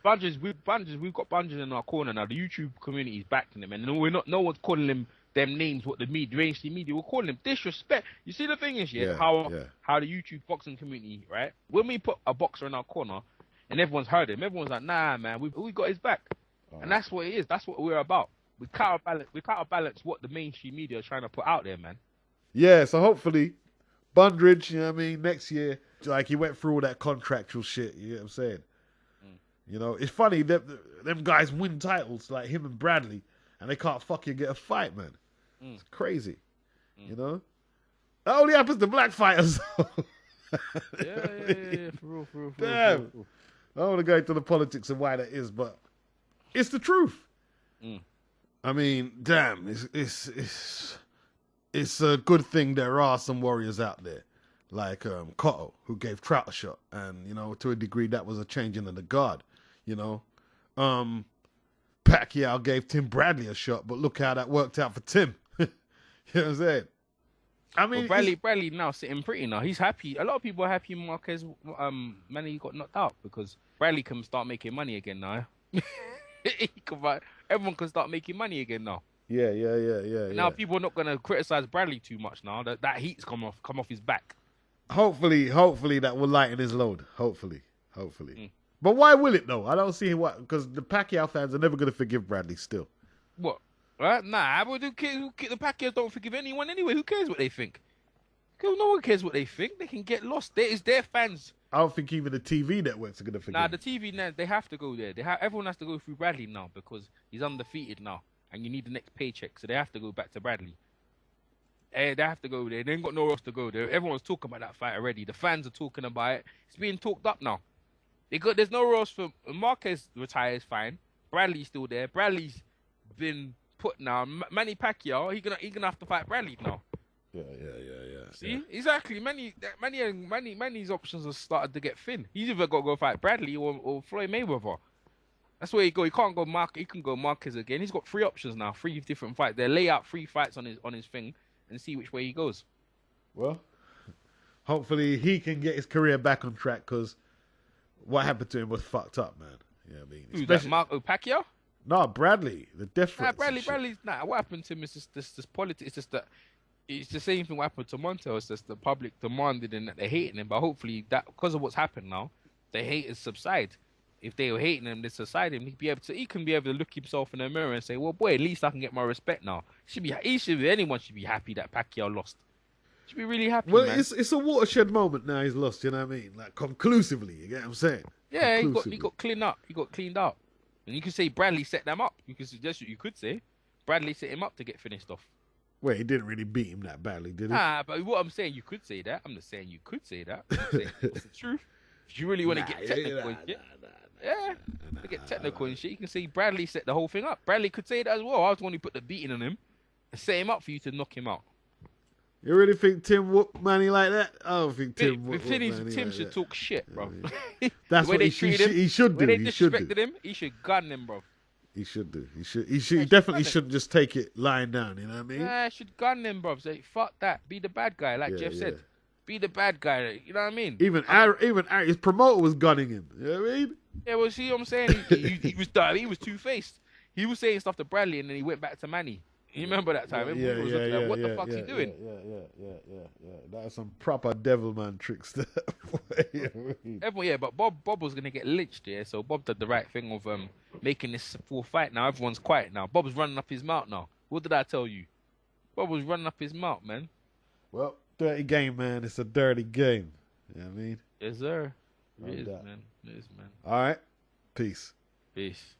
We've got Bundridge in our corner now. The YouTube community is backing him, and no one's calling him them names. What the mainstream media we're calling him disrespect. You see, the thing is, how the YouTube boxing community, right? When we put a boxer in our corner, and everyone's heard him, everyone's like, nah, man, we got his back, and that's what it is. That's what we're about. We counterbalance what the mainstream media are trying to put out there, man. Yeah, so hopefully, Bundridge, you know what I mean, next year, like he went through all that contractual shit. You know what I'm saying? You know, it's funny that them guys win titles like him and Bradley, and they can't fucking get a fight, man. It's crazy. You know, that only happens to black fighters. Yeah. For real. Damn. I don't want to go into the politics of why that is, but it's the truth. I mean, damn, it's a good thing there are some warriors out there like Cotto, who gave Trout a shot, and you know, to a degree, that was a changing of the guard. You know, Pacquiao gave Tim Bradley a shot, but look how that worked out for Tim. You know what I'm saying? I mean, well, Bradley now sitting pretty now. He's happy. A lot of people are happy Marquez Manny got knocked out because Bradley can start making money again now. Everyone can start making money again now. Yeah. Now people are not gonna criticize Bradley too much now. That heat's come off his back. Hopefully that will lighten his load. Hopefully. But why will it though? I don't see why. Because the Pacquiao fans are never gonna forgive Bradley still. What? Right? Nah, but the Pacquiaos don't forgive anyone anyway. Who cares what they think? Because no one cares what they think. They can get lost. It's their fans. I don't think even the TV networks are gonna forgive. Nah, the TV net, they have to go there. Everyone has to go through Bradley now because he's undefeated now, and you need the next paycheck, so they have to go back to Bradley. They have to go there. They ain't got nowhere else to go there. Everyone's talking about that fight already. The fans are talking about it. It's being talked up now. There's nowhere else for Marquez retires fine. Bradley's still there. Bradley's been put now. Manny Pacquiao, he gonna have to fight Bradley now. Yeah. See, exactly. Manny's options have started to get thin. He's either got to go fight Bradley or Floyd Mayweather. That's where he go. He can't go He can go Marquez again. He's got 3 options now. 3 different fights. They lay out 3 fights on his thing and see which way he goes. Well, hopefully he can get his career back on track because what happened to him was fucked up, man. You know what I mean? Who's that, Marco Pacquiao? No, Bradley. The difference. Bradley's not. What happened to him is this politics. It's just that it's the same thing what happened to Montel. It's just the public demanded and that they're hating him. But hopefully that because of what's happened now, the haters subside. If they were hating him, they subside him. He can be able to look himself in the mirror and say, "Well, boy, at least I can get my respect now." Anyone should be happy that Pacquiao lost. Should be really happy. Well, man. it's a watershed moment now. He's lost. You know what I mean? Like conclusively. You get what I'm saying? Yeah, he got cleaned up. He got cleaned up. And you could say Bradley set them up. That's what you could say. Bradley set him up to get finished off. Well, he didn't really beat him that badly, did he? Nah, but what I'm saying, you could say that. I'm not saying you could say that. I'm saying it's the truth. If you really want to get technical and shit, to get technical and shit, you can say Bradley set the whole thing up. Bradley could say that as well. I was the one who put the beating on him and set him up for you to knock him out. You really think Tim whooped Manny like that? I don't think Tim whooped Manny Tim like should that. talk shit, bro. That's what he should do. He should do. When they disrespected him, he should gun him, bro. He should do. He definitely shouldn't just take it lying down. You know what I mean? Yeah, should gun him, bro. Say fuck that. Be the bad guy, like Jeff said. Be the bad guy. You know what I mean? Even his promoter was gunning him. You know what I mean? Yeah, well, see what I'm saying? He was two-faced. He was saying stuff to Bradley, and then he went back to Manny. You remember that time? What the fuck's he doing? Yeah. That was some proper devilman tricks. Everyone, but Bob was gonna get lynched, yeah. So Bob did the right thing of making this full fight. Now everyone's quiet now. Bob's running up his mouth now. What did I tell you? Bob was running up his mouth, man. Well, dirty game, man. It's a dirty game. You know what I mean? Yes, sir. It is, man. It is, man. All right. Peace. Peace.